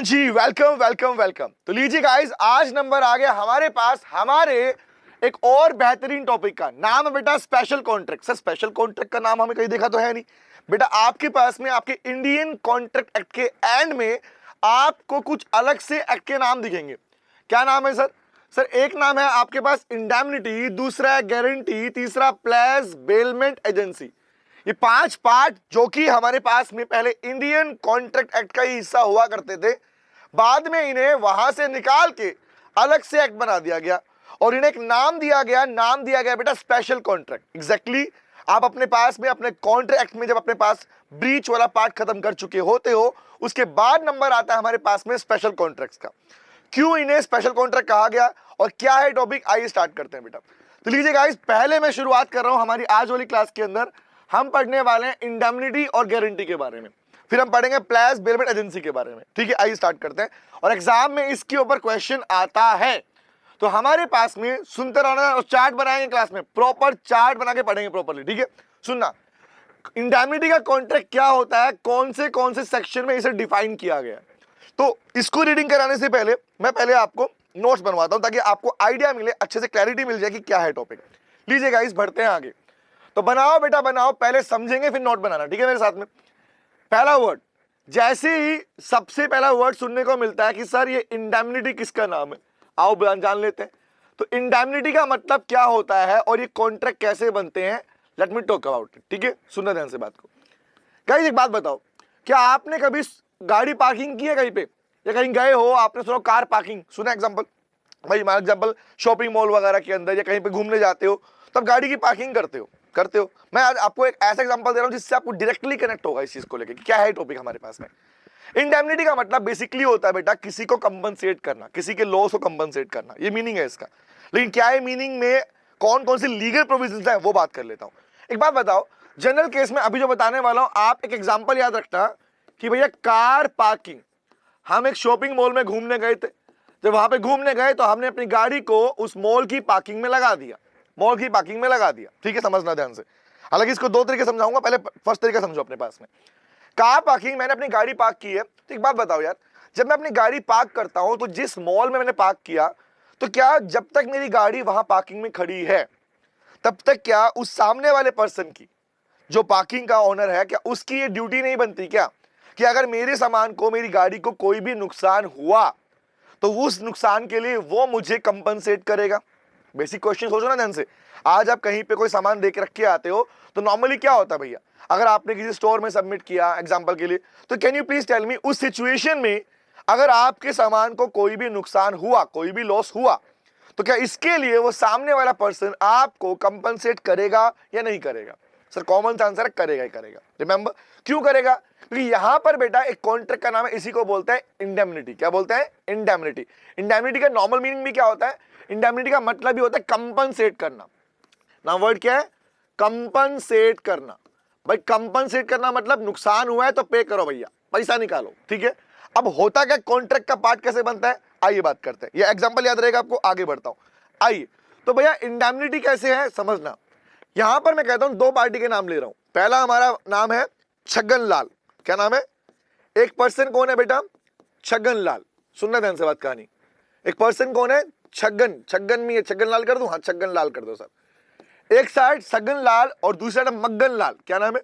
हाँ जी, welcome welcome welcome. तो लीजिए गाइस, आज नंबर आ गया हमारे पास हमारे एक और बेहतरीन टॉपिक का। नाम है बेटा special contract. Sir special contract का नाम हमें कहीं देखा तो है नहीं बेटा। आपके पास में आपके इंडियन कॉन्ट्रैक्ट एक्ट के एंड में आपको कुछ अलग से एक्ट के नाम दिखेंगे। क्या नाम है सर? सर एक नाम है आपके पास इंडेमनिटी, दूसरा है गारंटी, तीसरा प्लेस बेलमेंट एजेंसी। ये 5 पार्ट जो कि हमारे पास में पहले इंडियन कॉन्ट्रैक्ट एक्ट का ही हिस्सा हुआ करते थे, बाद में इन्हें वहां से निकाल के अलग से एक्ट बना दिया गया और इन्हें एक नाम दिया गया। नाम दिया गया बेटा स्पेशल कॉन्ट्रैक्ट। एग्जैक्टली आप अपने पास में अपने कॉन्ट्रैक्ट एक्ट में जब अपने पास ब्रीच वाला पार्ट खत्म कर चुके होते हो, उसके बाद नंबर आता है हमारे पास में स्पेशल कॉन्ट्रैक्ट्स का। क्यों इन्हें स्पेशल कॉन्ट्रैक्ट कहा गया और क्या है टॉपिक, आइए स्टार्ट करते हैं बेटा। तो लीजिए गाइस, पहले मैं शुरुआत कर रहा हूं हमारी आज वाली क्लास के अंदर। हम पढ़ने वाले हैं इंडेमनिटी और गारंटी के बारे में, फिर हम पढ़ेंगे प्लेस बेलमेंट एजेंसी के बारे में। ठीक है, आइए स्टार्ट करते हैं। और एग्जाम में इसके ऊपर क्वेश्चन आता है तो हमारे पास में सुनते रहना और चार्ट बनाएंगे क्लास में, प्रॉपर चार्ट बना के पढ़ेंगे प्रॉपरली। ठीक है, सुनना, इंडेमनिटी का कॉन्ट्रैक्ट क्या होता है, कौन से सेक्शन में इसे डिफाइन किया गया है। तो इसको रीडिंग कराने से पहले मैं पहले आपको नोट्स बनवाता हूं ताकि आपको आइडिया मिले, अच्छे से क्लैरिटी मिल जाए कि क्या है टॉपिक। लीजिए गाइस, बढ़ते हैं आगे। तो बनाओ बेटा बनाओ, पहले समझेंगे फिर नोट बनाना। ठीक है मेरे साथ में। पहला वर्ड, जैसे ही सबसे पहला वर्ड सुनने को मिलता है कि सर ये इंडेमनिटी किसका नाम है, आओ जान लेते हैं। तो इंडेमनिटी का मतलब क्या होता है और ये कॉन्ट्रैक्ट कैसे बनते हैं, let me talk about it. ठीक है, सुनना ध्यान से बात को। गाइस एक बात बताओ, क्या आपने कभी गाड़ी पार्किंग की है कहीं पे, या कहीं गए हो आपने सुना कार पार्किंग, सुना एग्जांपल भाई, हमारा एग्जांपल शॉपिंग मॉल वगैरह के अंदर या कहीं पे घूमने जाते हो तब गाड़ी की पार्किंग करते हो। मैं आज आपको एक ऐसा एग्जांपल दे रहा हूं जिससे आपको डायरेक्टली कनेक्ट होगा इस चीज को लेकर क्या है टॉपिक हमारे पास में। इंडेमनिटी का मतलब बेसिकली होता है बेटा किसी को कंपनसेट करना, किसी के लॉस को कंपनसेट करना, ये मीनिंग है इसका। लेकिन क्या है मीनिंग में कौन कौन सी लीगल प्रोविजंस है वो बात कर लेता हूं। एक बात बताओ, जनरल केस में अभी जो बताने वाला हूं, आप एक एग्जांपल याद रखना कि भैया कार पार्किंग, हम एक शॉपिंग मॉल में घूमने गए थे। जब वहां पे घूमने गए तो हमने अपनी गाड़ी को उस मॉल की पार्किंग में लगा दिया, मॉल की पार्किंग में लगा दिया। ठीक है, समझना ध्यान से। हालांकि इसको दो तरीके समझाऊंगा, पहले फर्स्ट तरीका समझो अपने पास में। कार पार्किंग, मैंने अपनी गाड़ी पार्क की है। तो एक बात बताओ यार, जब मैं अपनी गाड़ी पार्क करता हूं तो जिस मॉल में मैंने पार्क किया, तो क्या जब तक मेरी गाड़ी वहां पार्किंग में खड़ी है तब तक क्या उस सामने वाले पर्सन की, जो पार्किंग का ओनर है, क्या उसकी ये ड्यूटी नहीं बनती क्या कि अगर मेरे सामान को, मेरी गाड़ी को कोई भी नुकसान हुआ तो उस नुकसान के लिए वो मुझे कंपनसेट करेगा? बेसिक क्वेश्चन सोचो ना ध्यान से। आज आप कहीं पे कोई सामान देके रख के आते हो तो नॉर्मली क्या होता है भैया, अगर आपने किसी स्टोर में सबमिट किया एग्जांपल के लिए, तो can you please tell me उस सिचुएशन में अगर आपके सामान को कोई भी नुकसान हुआ, कोई भी लॉस हुआ, तो क्या इसके लिए वो सामने वाला पर्सन आपको कंपनसेट करेगा या नहीं करेगा? सर कॉमन आंसर है करेगा ही करेगा। रिमेंबर, क्यों करेगा? क्योंकि यहां पर बेटा एक कॉन्ट्रैक्ट का नाम है, इसी को बोलते हैं इंडेमनिटी। क्या बोलते हैं? इंडेमनिटी। इंडेमनिटी का नॉर्मल मीनिंग भी क्या होता है? इंडेमनिटी का मतलब भी होता है कंपनसेट करना। नाम वर्ड क्या है? कंपनसेट करना। भाई कंपनसेट करना मतलब नुकसान हुआ है तो पे करो भैया, पैसा निकालो। ठीक है, अब होता क्या, कॉन्ट्रैक्ट का पार्ट कैसे बनता है, आइए बात करते हैं। ये एग्जांपल याद रहेगा आपको, आगे बढ़ता हूं। आइए, तो भैया इंडेमनिटी कैसे है समझना। यहां पर मैं कहता हूं दो पार्टी के नाम ले रहा हूं। पहला हमारा नाम है छगन लाल। क्या नाम है? एक पर्सन कौन है बेटा? छगन लाल। सुनना ध्यान से बात कहानी। एक पर्सन कौन है? छगन। छगन में छगन लाल कर दूं? हाँ, छगन लाल कर दो सर। एक साइड छगन लाल और दूसरी साइड मग्गन लाल। क्या नाम है?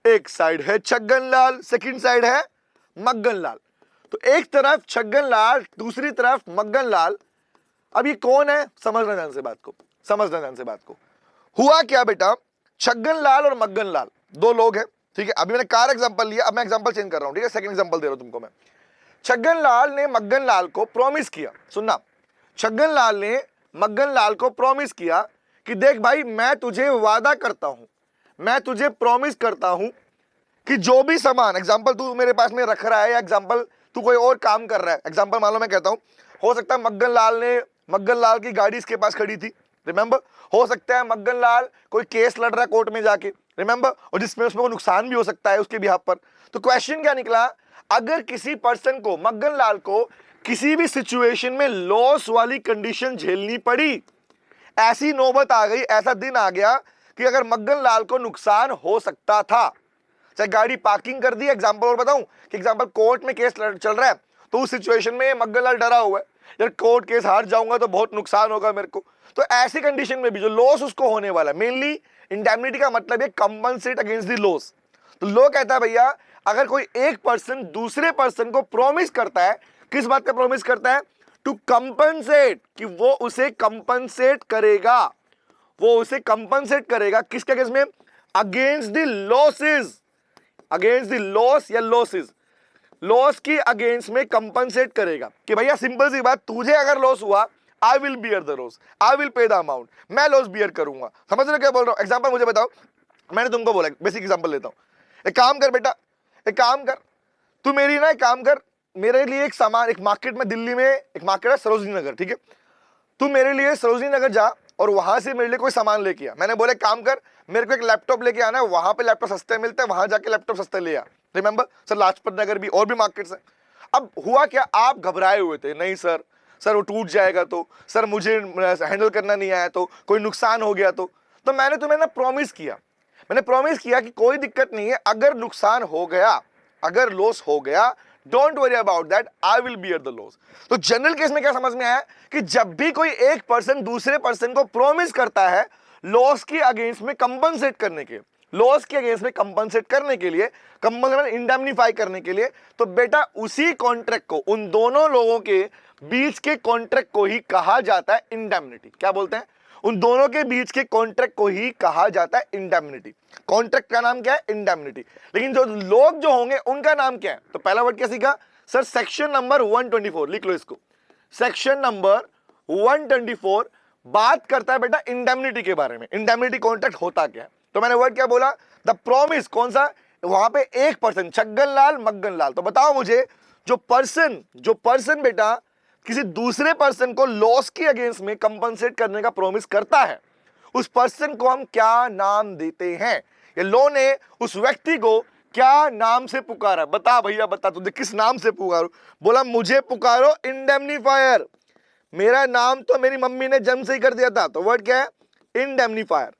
एक साइड है छगन लाल, सेकंड साइड है मग्गन लाल। तो एक तरफ छगन लाल, दूसरी तरफ मग्गन लाल। अब ये कौन है? समझना ध्यान से बात को, समझना ध्यान से बात को। हुआ क्या बेटा, छगन लाल और मग्गन लाल दो लोग हैं। ठीक है, अभी मैंने कार एग्जांपल लिया, अब मैं एग्जांपल चेंज कर रहा हूं। ठीक है, सेकंड एग्जांपल दे रहा हूं तुमको मैं। छगन लाल ने मग्गन लाल को प्रॉमिस किया, सुनना, छगन लाल ने मग्गन लाल को प्रॉमिस किया कि देख भाई, मैं तुझे वादा करता हूं, मैं तुझे प्रॉमिस करता हूं कि जो भी सामान, एग्जांपल तू मेरे पास में रख रहा है या एग्जांपल तू कोई और काम कर रहा है, एग्जांपल मान लो मैं कहता हूं, हो सकता है मग्गन लाल की गाड़ी इसके पास खड़ी थी, रिमेंबर। हो सकता है मग्गन लाल कोई केस लड़ रहा है कोर्ट में जाके, रिमेंबर, और जिसमें उसमें कोई नुकसान भी हो सकता है उसके बिहाफ पर। तो क्वेश्चन क्या निकला, अगर किसी पर्सन को, मग्गन लाल को, किसी भी सिचुएशन में लॉस वाली कंडीशन झेलनी पड़ी, ऐसी नौबत आ गई, ऐसा दिन आ गया कि अगर मग्गन लाल को नुकसान हो सकता था, चाहे गाड़ी पार्किंग कर दी, एग्जांपल और बताऊं कि एग्जांपल कोर्ट में केस चल रहा है, तो उस सिचुएशन में मग्गनलाल डरा हुआ है, यार कोर्ट केस हार जाऊंगा तो बहुत नुकसान होगा मेरे को। तो ऐसी कंडीशन में भी जो लॉस उसको होने वाला है, मेनली इंडेमनिटी का मतलब है कंपनसेट अगेंस्ट द लॉस। तो लॉ कहता है भैया अगर कोई एक पर्सन दूसरे पर्सन को प्रॉमिस करता है, किस बात का प्रॉमिस करता है, टू कंपनसेट, कि वो उसे कंपनसेट करेगा, वो उसे कंपनसेट करेगा किसके अगेंस्ट में, against the losses, against the loss या लॉसेस, लॉस की अगेंस्ट में कंपनसेट करेगा कि भैया सिंपल सी बात, तुझे अगर लॉस हुआ आई will bear the loss, I will pay the amount, मैं लॉस बियर करूंगा। समझ रहे हो क्या बोल रहा हूं? एग्जांपल मुझे बताओ, मैंने तुमको बोला बेसिक एग्जांपल लेता हूं, एक काम कर बेटा, एक काम कर, तू मेरी ना एक काम कर, मेरे लिए एक सामान, एक मार्केट में, दिल्ली में एक मार्केट है सरोजनी नगर, ठीक है, तू मेरे लिए सरोजनी नगर जा और वहां से मेरे लिए कोई सामान लेके आ। मैंने बोले काम कर, मेरे को एक लैपटॉप लेके आना है, वहां पे लैपटॉप सस्ते मिलते हैं, वहां जाके लैपटॉप सस्ते ले आ। रिमेंबर सर, लाजपत नगर भी और भी मार्केट्स हैं। अब हुआ क्या, आप घबराए हुए थे, नहीं सर, सर वो टूट जाएगा तो, सर मुझे हैंडल करना नहीं आया तो, कोई नुकसान हो गया तो मैंने तुम्हें ना प्रॉमिस किया, मैंने प्रॉमिस किया कि कोई दिक्कत नहीं है, अगर नुकसान हो गया, अगर लॉस हो गया, don't worry about that, I will bear the loss. तो जनरल केस में क्या समझ में आया कि जब भी कोई एक पर्सन दूसरे पर्सन को प्रॉमिस करता है लॉस की अगेंस्ट में कंपनसेट करने के, लॉस के अगेंस्ट में कंपनसेट करने के लिए, कंपनसेट इंडेमनीफाई करने के लिए, तो बेटा उसी कॉन्ट्रैक्ट को, उन दोनों लोगों के बीच के कॉन्ट्रैक्ट को ही कहा जाता है इंडेमनिटी। क्या बोलते हैं, उन दोनों के बीच के कॉन्ट्रैक्ट को ही कहा जाता है इंडेमनिटी। कॉन्ट्रैक्ट का नाम क्या है, इंडेमनिटी। लेकिन जो लोग जो होंगे उनका नाम क्या है, तो पहला वर्ड क्या सीखा सर, सेक्शन नंबर 124, लिख लो इसको, सेक्शन नंबर 124 बात करता है बेटा इंडेमनिटी के बारे में। इंडेमनिटी कॉन्ट्रैक्ट होता क्या है, तो मैंने वर्ड क्या बोला, द प्रॉमिस, कौन सा, वहां पे एक पर्सन, छगनलाल मग्गनलाल, तो बताओ मुझे, जो पर्सन बेटा किसी दूसरे पर्सन को लॉस के अगेंस्ट में कंपनसेट करने का प्रॉमिस करता है, उस पर्सन को हम क्या नाम देते हैं, ये लॉ ने उस व्यक्ति को क्या नाम से पुकारा, बता भैया बता, तुझे किस नाम से पुकारो, बोला मुझे पुकारो इंडेमनीफायर, मेरा नाम तो मेरी मम्मी ने जन्म से ही कर दिया था, तो वर्ड क्या है, इंडेमनीफायर।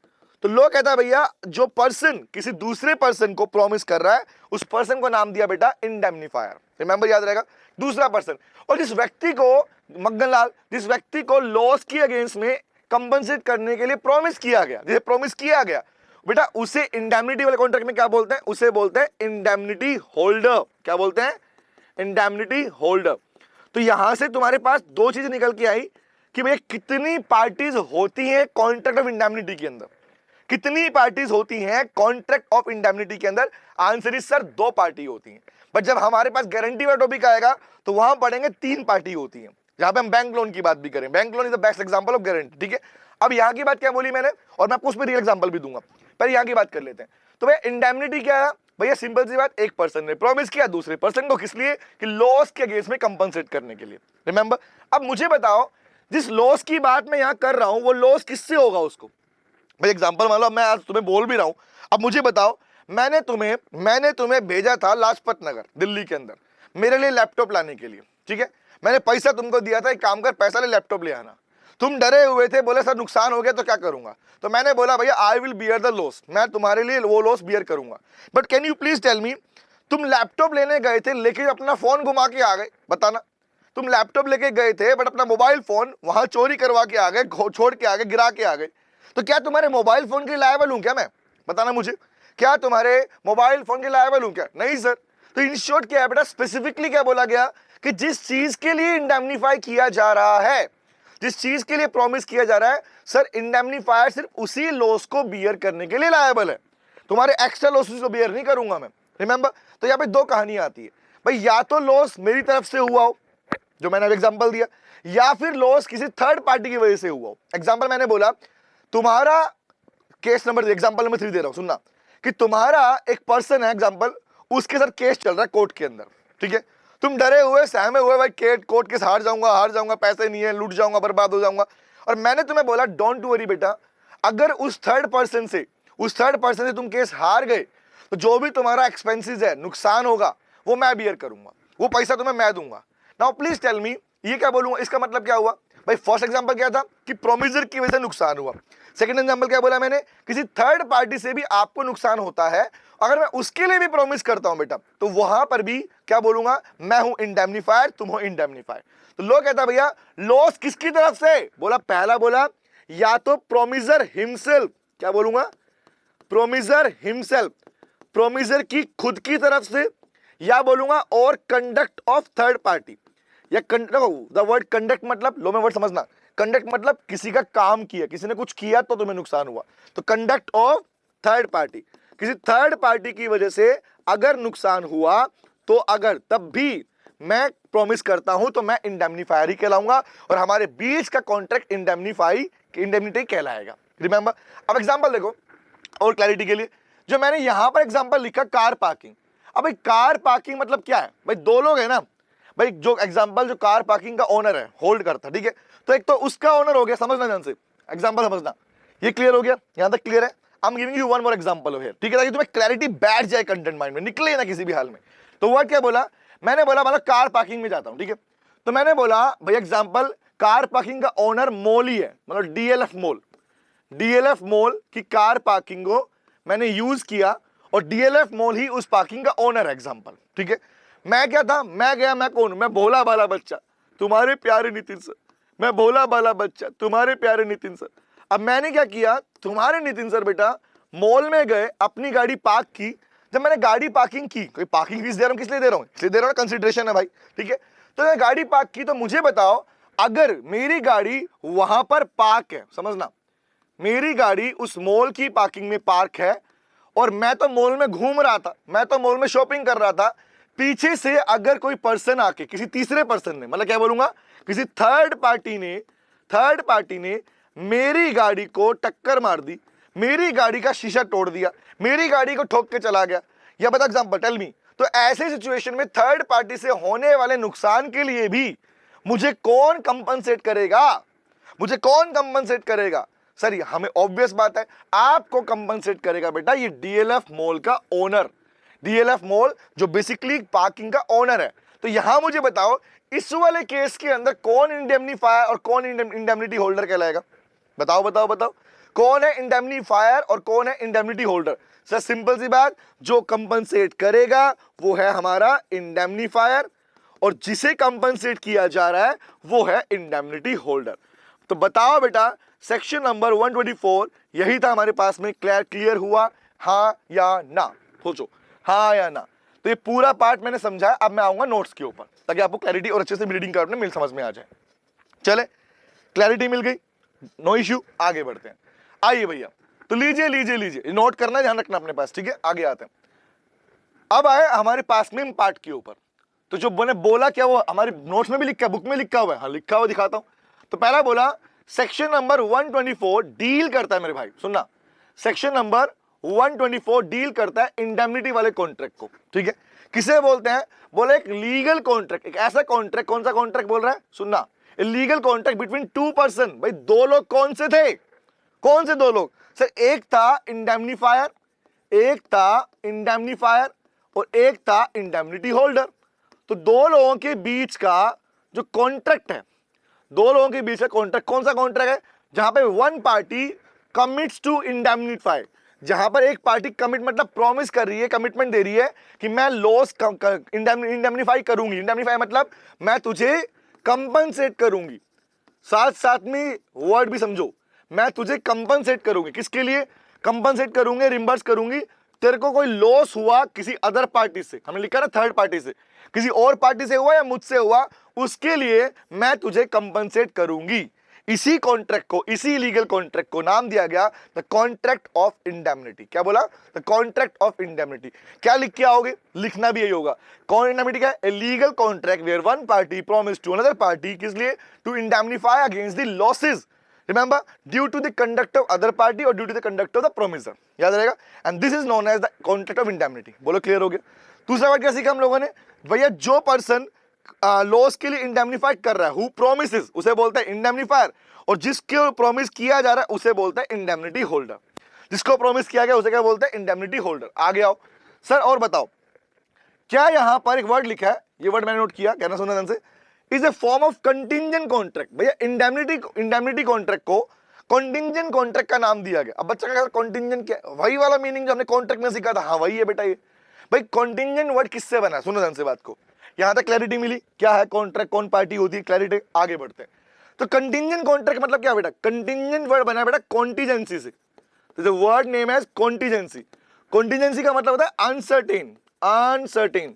तो लॉ कहता है भैया जो पर्सन किसी दूसरे पर्सन को प्रॉमिस कर रहा है, उस पर्सन को नाम दिया बेटा इंडेमनीफायर। रिमेंबर, याद रहेगा, दूसरा पर्सन। और जिस व्यक्ति को, मग्गनलाल, जिस व्यक्ति को लॉस की अगेंस्ट में कंपनसेट करने के लिए प्रॉमिस किया गया, जिसे प्रॉमिस किया गया बेटा, उसे इंडेमनिटी वाले कॉन्ट्रैक्ट में क्या बोलते हैं, उसे बोलते हैं इंडेमनिटी होल्डर। क्या बोलते हैं, इंडेमनिटी होल्डर। तो यहां से तुम्हारे पास दो चीजें निकल के आई कि भैया कितनी पार्टीज होती हैं कॉन्ट्रैक्ट ऑफ इंडेमनिटी के अंदर, कितनी पार्टीज होती हैं कॉन्ट्रैक्ट ऑफ इंडेमनिटी के अंदर। आंसर इज सर, दो पार्टी होती हैं। बट जब हमारे पास गारंटी वाला टॉपिक आएगा तो वहां पढ़ेंगे तीन पार्टी होती हैं, जहां पे हम बैंक लोन की बात भी करें। Bank loan is the best example of guarantee, ठीक है। अब यहाँ की बात क्या बोली मैंने, और मैं आपको उस पर रियल एग्जांपल भी दूंगा, पर यहाँ की बात कर लेते हैं। तो भैया इंडेमनिटी क्या है, भैया सिंपल सी बात, एक पर्सन ने प्रॉमिस किया दूसरे पर्सन को, किस लिए, कि लॉस के अगेंस्ट में कंपनसेट करने के लिए। रिमेंबर, अब मुझे बताओ जिस लॉस की बात मैं यहाँ कर रहा हूं वो लॉस किससे होगा उसको, भाई एग्जांपल मान लो मैं आज तुम्हें बोल भी रहा हूं, अब मुझे बताओ मैंने तुम्हें भेजा था लाजपत नगर दिल्ली के अंदर मेरे लिए लैपटॉप लाने के लिए, ठीक है। मैंने पैसा तुमको दिया था, एक काम कर पैसा ले लैपटॉप ले आना। तुम डरे हुए थे, बोले सर नुकसान हो गया तो क्या करूंगा, तो मैंने बोला भैया I will bear the loss, मैं तुम्हारे लिए वो लॉस बियर करूंगा। But can you please tell me, तुम लैपटॉप लेने गए थे लेकिन अपना फोन घुमा के आ गए, बताना। तुम लैपटॉप लेके गए थे बट अपना मोबाइल फोन वहां चोरी करवा के आ गए, छोड़ के आ गए, गिरा के आ गए, तो क्या तुम्हारे मोबाइल फोन के लायबल हूं क्या मैं, बताना मुझे, क्या तुम्हारे मोबाइल फोन के लायबल हूं क्या, नहीं सर। तो इन शॉर्ट क्या है बेटा, स्पेसिफिकली क्या बोला गया कि जिस चीज के लिए इंडेमनीफाई किया जा रहा है, जिस चीज के लिए प्रॉमिस किया जा रहा है, सर इंडेमनीफायर सिर्फ उसी लॉस को बियर करने के लिए लायबल है, तुम्हारे एक्स्ट्रा लॉसेस को बियर नहीं करूंगा मैं। रिमेंबर, तो यहाँ पे दो कहानियां आती है भाई, या तो लॉस मेरी तरफ से हुआ हो जो मैंने एग्जांपल दिया, या फिर लॉस किसी थर्ड पार्टी की वजह से हुआ हो। एग्जांपल मैंने बोला तुम्हारा केस नंबर, एग्जांपल नंबर 3 दे रहा हूं, सुनना, कि तुम्हारा एक पर्सन है एग्जांपल, उसके साथ केस चल रहा है कोर्ट के अंदर, ठीक है। तुम डरे हुए, सहमे हुए, भाई कोर्ट केस हार जाऊंगा, पैसे नहीं है, लूट जाऊंगा, बर्बाद हो जाऊंगा। और मैंने तुम्हें बोला डोंट वरी बेटा, अगर उस थर्ड पर्सन से तुम केस हार गए तो जो भी तुम्हारा एक्सपेंसेस है, नुकसान होगा, वो मैं बियर करूंगा, वो पैसा तुम्हें मैं दूंगा। नाउ प्लीज टेल मी, ये क्या बोलूंगा, इसका मतलब क्या हुआ भाई। फर्स्ट एग्जांपल क्या था कि प्रोमिसर की वजह से नुकसान हुआ, सेकंड एग्जांपल क्या बोला मैंने, किसी थर्ड पार्टी से भी आपको नुकसान होता है, अगर मैं उसके लिए भी प्रॉमिस करता हूं बेटा, तो वहां पर भी क्या बोलूंगा, मैं हूं इंडेमनीफायर, तुम हो इंडेमनीफायर। तो लो कहता भैया लॉस किसकी तरफ से, बोला पहला बोला या तो प्रोमिसर हिमसेल्फ, क्या बोलूंगा, प्रोमिसर हिमसेल्फ, प्रोमिसर की खुद की तरफ से, या बोलूंगा और कंडक्ट ऑफ थर्ड पार्टी, या द वर्ड कंडक्ट मतलब, लो मैं वर्ड समझना, कंडक्ट मतलब किसी का काम किया, किसी ने कुछ किया तो तुम्हें नुकसान हुआ, तो कंडक्ट ऑफ थर्ड पार्टी, किसी थर्ड पार्टी की वजह से अगर नुकसान हुआ तो अगर तब भी मैं प्रॉमिस करता हूं तो मैं इंडेमनीफायर ही कहलाऊंगा और हमारे बीच का कॉन्ट्रैक्ट इंडेमनिटी कहलाएगा। रिमेंबर, अब एग्जांपल देखो और क्लैरिटी के लिए, जो मैंने यहां पर एग्जांपल लिखा कार पार्किंग। अब भाई कार पार्किंग मतलब क्या है भाई, दो लोग है ना भाई, जो एग्जांपल जो कार पार्किंग का ओनर है होल्ड करता, ठीक है, तो एक तो उसका ओनर हो गया, समझना ध्यान से एग्जांपल समझना, ये क्लियर हो गया, यहां तक क्लियर है। I am giving you one more example here, ठीक है, ताकि तुम्हें क्लैरिटी बैठ जाए, कंटेंट माइंड में निकले ना किसी भी हाल में। तो वर्ड क्या बोला मैंने, बोला मतलब कार पार्किंग में जाता हूं, ठीक है, तो मैंने बोला भाई एग्जांपल कार पार्किंग का ओनर मॉल ही है, मतलब डीएलएफ मॉल, डीएलएफ मॉल की कार पार्किंग को मैंने यूज किया और डीएलएफ मॉल ही उस पार्किंग का ओनर है, एग्जांपल, ठीक है। मैं क्या था, मैं गया, मैं कौन, मैं भोला भाला बच्चा तुम्हारे प्यारे नितिन सर, मैं भोला भाला बच्चा तुम्हारे प्यारे नितिन सर। अब मैंने क्या किया, तुम्हारे नितिन सर बेटा मॉल में गए, अपनी गाड़ी पार्क की, जब मैंने गाड़ी पार्किंग की, कोई पार्किंग फीस दे रहा हूं, किस लिए दे रहा हूं, इसलिए दे रहा हूं, कंसिडरेशन है भाई, ठीक है। तो मैं गाड़ी पार्क की, तो मुझे बताओ अगर मेरी गाड़ी वहां पर पार्क है, समझना, मेरी गाड़ी उस मॉल की पार्किंग में पार्क है और मैं तो मॉल में घूम रहा था, मैं तो मॉल में शॉपिंग कर रहा था, पीछे से अगर कोई पर्सन आके, किसी तीसरे पर्सन ने, मतलब क्या बोलूंगा, किसी थर्ड पार्टी ने मेरी गाड़ी को टक्कर मार दी, मेरी गाड़ी का शीशा तोड़ दिया, मेरी गाड़ी को ठोक के चला गया, या बता एग्जांपल टेल मी, तो ऐसे सिचुएशन में थर्ड पार्टी से होने वाले नुकसान के लिए भी मुझे कौन कंपनसेट करेगा, मुझे कौन कंपनसेट करेगा सर, हमें ऑब्वियस बात है आपको कंपनसेट करेगा बेटा ये डीएलएफ मॉल का ओनर, डीएलएफ मॉल जो बेसिकली पार्किंग का ओनर है। तो यहां मुझे बताओ इस वाले केस के अंदर कौन इंडेमनीफायर और कौन इंडेमनिटी होल्डर कहलाएगा, बताओ बताओ बताओ, कौन है इंडेमनीफायर और कौन है इंडेमनिटी होल्डर। सर सिंपल सी बात, जो कंपनसेट करेगा वो है हमारा इंडेमनीफायर और जिसे कंपनसेट किया जा रहा है वो है इंडेमनिटी होल्डर। तो बताओ बेटा सेक्शन नंबर 124 यही था हमारे पास में, क्लियर हुआ, हाँ या ना, सोचो हाँ या ना। तो ये पूरा पार्ट मैंने समझाया, अब मैं आऊंगा नोट्स के ऊपर ताकि आपको क्लैरिटी और अच्छे से रीडिंग करने मिल समझ में आ जाए। चले क्लैरिटी मिल गई, नो इश्यू, आगे बढ़ते हैं। आइए भैया, तो लीजिए लीजिए लीजिए, नोट करना, ध्यान रखना अपने पास, ठीक है, आगे आते हैं। अब आए हमारे पास में पार्ट के ऊपर, तो जो मैंने बोला क्या वो हमारे नोट्स में भी लिखा है, बुक में लिखा हुआ है, हाँ लिखा हुआ दिखाता हूं। तो पहला बोला सेक्शन नंबर 124 डील करता है मेरे भाई, सुनना, सेक्शन नंबर 124 डील करता है इंडेमनिटी वाले कॉन्ट्रैक्ट को, ठीक है। किसे बोलते हैं, बोले एक लीगल कॉन्ट्रैक्ट, एक ऐसा कॉन्ट्रैक्ट, कौन सा कॉन्ट्रैक्ट बोल रहा है, सुनना, legal contract between two person, भाई दो लोग, कौन से थे, कौन से दो लोग सर, एक था इंडेमनीफायर, एक था इंडेमनीफायर और एक था इंडेमनिटी होल्डर। तो दो लोगों के बीच का जो कॉन्ट्रैक्ट है, दो लोगों के बीच का कॉन्ट्रैक्ट, कौन सा कॉन्ट्रैक्ट है, जहां पे one party commits to indemnify, जहां पर एक पार्टी कमिट मतलब प्रॉमिस कर रही है, कमिटमेंट दे रही है कि मैं लॉस इंडेमनीफाई करूंगी, इंडेमनीफाई मतलब मैं तुझे कंपनसेट करूंगी, साथ साथ में वर्ड भी समझो, मैं तुझे कंपनसेट करूंगी, किसके लिए कंपनसेट करूंगी, रिम्बर्स करूंगी, तेरे को कोई लॉस हुआ किसी अदर पार्टी से, हमने लिखा ना थर्ड पार्टी से, किसी और पार्टी से हुआ या मुझसे हुआ, उसके लिए मैं तुझे कंपनसेट करूंगी। इसी कॉन्ट्रैक्ट को, इसी लीगल कॉन्ट्रैक्ट को नाम दिया गया द कॉन्ट्रैक्ट ऑफ इंडेमनिटी। क्या बोला, द कॉन्ट्रैक्ट ऑफ इंडेमनिटी। क्या लिख के आओगे, लिखना भी यही होगा, कौन इंडेमनिटी का, a legal contract where one party promise to another party, किस लिए, to indemnify against the losses, remember due to the conduct of other party or due to the conduct of the promiser, याद रहेगा, and this is known as the contract of indemnity। बोलो clear हो गया। दूसरा word क्या सीखा हम लोगों ने, भैया जो पर्सन लॉस के लिए इंडेमनीफाई कर रहा है, हु प्रोमिसेस, उसे बोलते हैं इंडेमनीफायर, और जिसके प्रॉमिस किया जा रहा है उसे बोलते हैं इंडेमनिटी होल्डर, जिसको प्रॉमिस किया गया उसे क्या बोलते हैं, इंडेमनिटी होल्डर। आगे आओ सर और बताओ, क्या यहां पर एक वर्ड लिखा है, ये वर्ड मैंने नोट किया, कहना सुना ध्यान से, is a form of contingent contract. भैया इंडेमनिटी कॉन्ट्रैक्ट को कॉन्टिंजेंट कॉन्ट्रैक्ट का नाम दिया गया। अब बच्चा क्या, कॉन्टिंजेंट क्या, वही वाला मीनिंग जो हमने कॉन्ट्रैक्ट में सीखा था। हाँ वही है बेटा। ये भाई कॉन्टिंजेंट वर्ड किससे बना, सुनो ध्यान से बात को। यहां तक क्लैरिटी मिली, क्या है कॉन्ट्रैक्ट, कौन पार्टी होती है, क्लैरिटी। आगे बढ़ते हैं। तो कंटिंजेंट कॉन्ट्रैक्ट मतलब क्या बेटा, कंटिंजेंट वर्ड बना है बेटा कॉन्टिजेंसी से। तो वर्ड नेम है कॉन्टिजेंसी। कॉन्टिजेंसी का मतलब होता है अनसर्टेन, अनसर्टेन।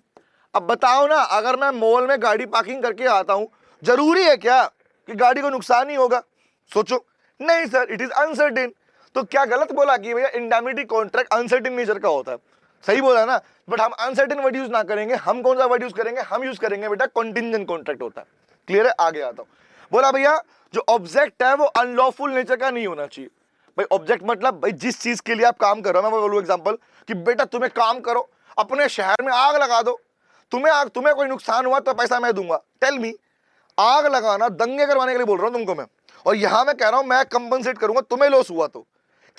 अब बताओ ना, अगर मैं मॉल में गाड़ी पार्किंग करके आता हूं, जरूरी है क्या कि गाड़ी को नुकसान ही होगा? सोचो, नहीं सर, इट इज अनसर्टेन। तो क्या गलत बोला कि भैया इंडेमनिटी कॉन्ट्रैक्ट अनसर्टेन नेचर का होता है? सही बोला ना, बट हम अनसर्टेन वर्ड यूज ना करेंगे। हम कौन सा वर्ड यूज करेंगे? हम यूज करेंगे बेटा कॉन्टिंजेंट कॉन्ट्रैक्ट होता है। क्लियर है? आगे आता हूं। बोला भैया जो ऑब्जेक्ट है वो अनलॉफुल नेचर का नहीं होना चाहिए। भाई ऑब्जेक्ट मतलब भाई जिस चीज के लिए आप काम कर रहे हो। मैं बोलूं एग्जांपल कि बेटा तुम्हें काम करो, अपने शहर में आग लगा दो, तुम्हें कोई नुकसान हुआ तो पैसा मैं दूंगा। टेल मी, आग लगाना दंगे करवाने के लिए बोल रहा हूं तुमको मैं, और यहां मैं कह रहा हूं मैं कंपनसेट करूंगा तुम्हें लॉस हुआ तो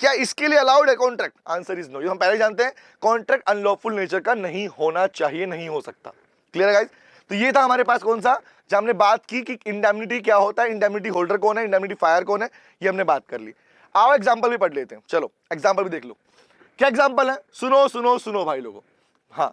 क्या इसके लिए अलाउड है कॉन्ट्रैक्ट? Answer is no. ये हम पहले जानते हैं, कॉन्ट्रैक्ट अनलॉफुल नेचर का नहीं होना चाहिए, नहीं हो सकता। क्लियर है गाइस? तो ये था हमारे पास कौन सा, जब हमने बात की कि इंडेमनिटी क्या होता है, इंडेमनिटी होल्डर कौन है, इंडेमनिटी फायर कौन है, ये हमने बात कर ली। आओ एग्जांपल भी पढ़ लेते हैं। चलो एग्जांपल भी देख लो। क्या एग्जांपल है? सुनो सुनो सुनो भाई लोगों। हाँ,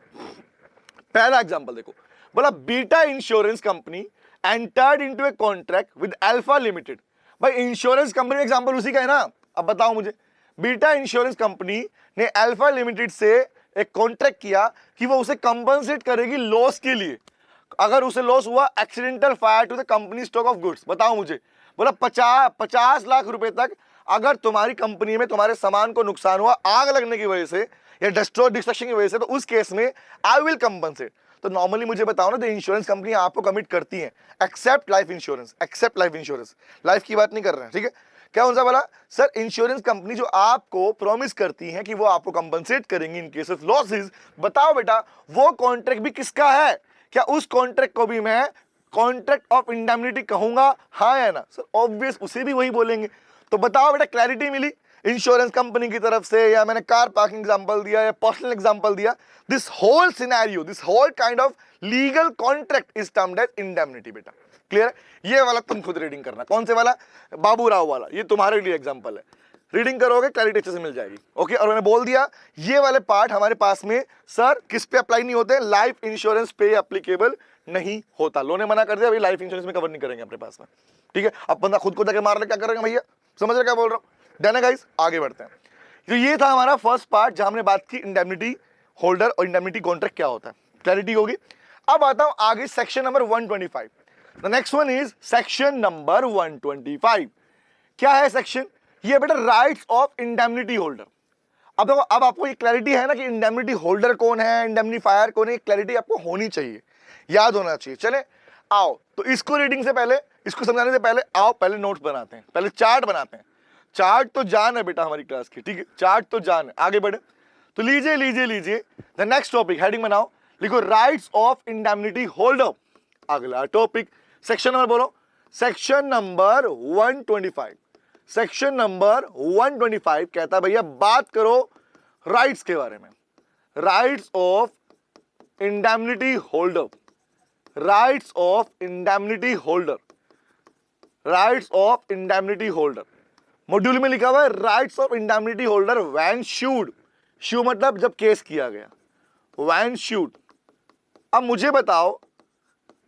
पहला एग्जांपल देखो। बोला beta insurance company entered into a contract with alpha limited. भाई इंश्योरेंस कंपनी एग्जांपल उसी का है ना। अब बताओ मुझे, बीटा इंश्योरेंस कंपनी ने अल्फा लिमिटेड से एक कॉन्ट्रैक्ट किया कि वो उसे कंपनसेट करेगी लॉस के लिए, अगर उसे लॉस हुआ accidental fire to the company stock of goods. बताओ मुझे, बोला 50 लाख रुपए तक अगर तुम्हारी कंपनी में तुम्हारे सामान को नुकसान हुआ आग लगने की वजह से या डिस्ट्रक्शन की वजह से, तो उस केस में आई विल कंपनसेट। तो नॉर्मली मुझे बताओ ना, तो इंश्योरेंस कंपनी आपको कमिट करती है, except life insurance, except life insurance. Life की बात नहीं कर रहे हैं, ठीक है? क्या उनसे बोला सर, इंश्योरेंस कंपनी जो आपको प्रॉमिस करती है कि वो आपको कंपनसेट करेंगी इन केस ऑफ लॉसेस। बताओ बेटा वो कॉन्ट्रैक्ट भी किसका है? क्या उस कॉन्ट्रैक्ट को भी मैं कॉन्ट्रैक्ट ऑफ इंडेमनिटी कहूंगा, हाँ या ना? सर ऑब्वियस उसे भी वही बोलेंगे। तो बताओ बेटा, क्लैरिटी मिली इंश्योरेंस कंपनी की तरफ से, या मैंने कार पार्किंग एग्जांपल दिया या पर्सनल एग्जांपल दिया। This whole scenario, this whole kind of legal contract is termed as indemnity बेटा। क्लियर है? ये वाला तुम खुद रीडिंग करना। कौन से वाला? बाबू राव वाला। ये तुम्हारे लिए एग्जांपल है, रीडिंग करोगे क्लैरिटी अच्छे से मिल जाएगी। ओके, और मैंने बोल दिया ये वाले पार्ट हमारे पास में सर किस पे अप्लाई नहीं होते, लाइफ इंश्योरेंस पे एप्लीकेबल नहीं होता। लो ने मना कर दिया, भाई लाइफ इंश्योरेंस में कवर नहीं करेंगे अपने पास में, ठीक है? अब बंदा खुद को जाके मार ले, क्या करेंगे भैया? समझ रहे क्या बोल रहा हूँ? डन है गाइस? आगे बढ़ते हैं। तो ये था हमारा फर्स्ट पार्ट जहां हमने बात की इंडेमनिटी होल्डर और इंडेमनिटी कॉन्ट्रैक्ट क्या होता है, क्लैरिटी होगी। अब आता हूं आगे section number 125। The next one is section number 125। क्या है सेक्शन? ये बेटा राइट्स ऑफ इंडेमनिटी होल्डर। अब देखो, अब आपको ये क्लैरिटी है ना कि इंडेमनिटी होल्डर कौन है, इंडेमनिफायर कौन है, क्लैरिटी आपको होनी चाहिए, याद होना चाहिए। चले आओ, तो इसको रीडिंग से पहले, इसको समझाने से पहले आओ पहले नोट्स बनाते हैं, पहले चार्ट बनाते हैं। चार्ट तो जान है बेटा हमारी क्लास की, ठीक है? चार्ट तो जान है। आगे बढ़े तो लीजिए लीजिए लीजिए द नेक्स्ट टॉपिक, हेडिंग बनाओ, लिखो राइट्स ऑफ इंडेमनिटी होल्डर। अगला टॉपिक, सेक्शन नंबर बोलो, सेक्शन नंबर 125। सेक्शन नंबर 125 कहता है भैया बात करो राइट्स के बारे में, rights of indemnity holder, rights of indemnity holder, rights of indemnity holder. Module में लिखा हुआ है rights of indemnity holder when should. शू मतलब जब केस किया गया, व्हेन शूड। अब मुझे बताओ,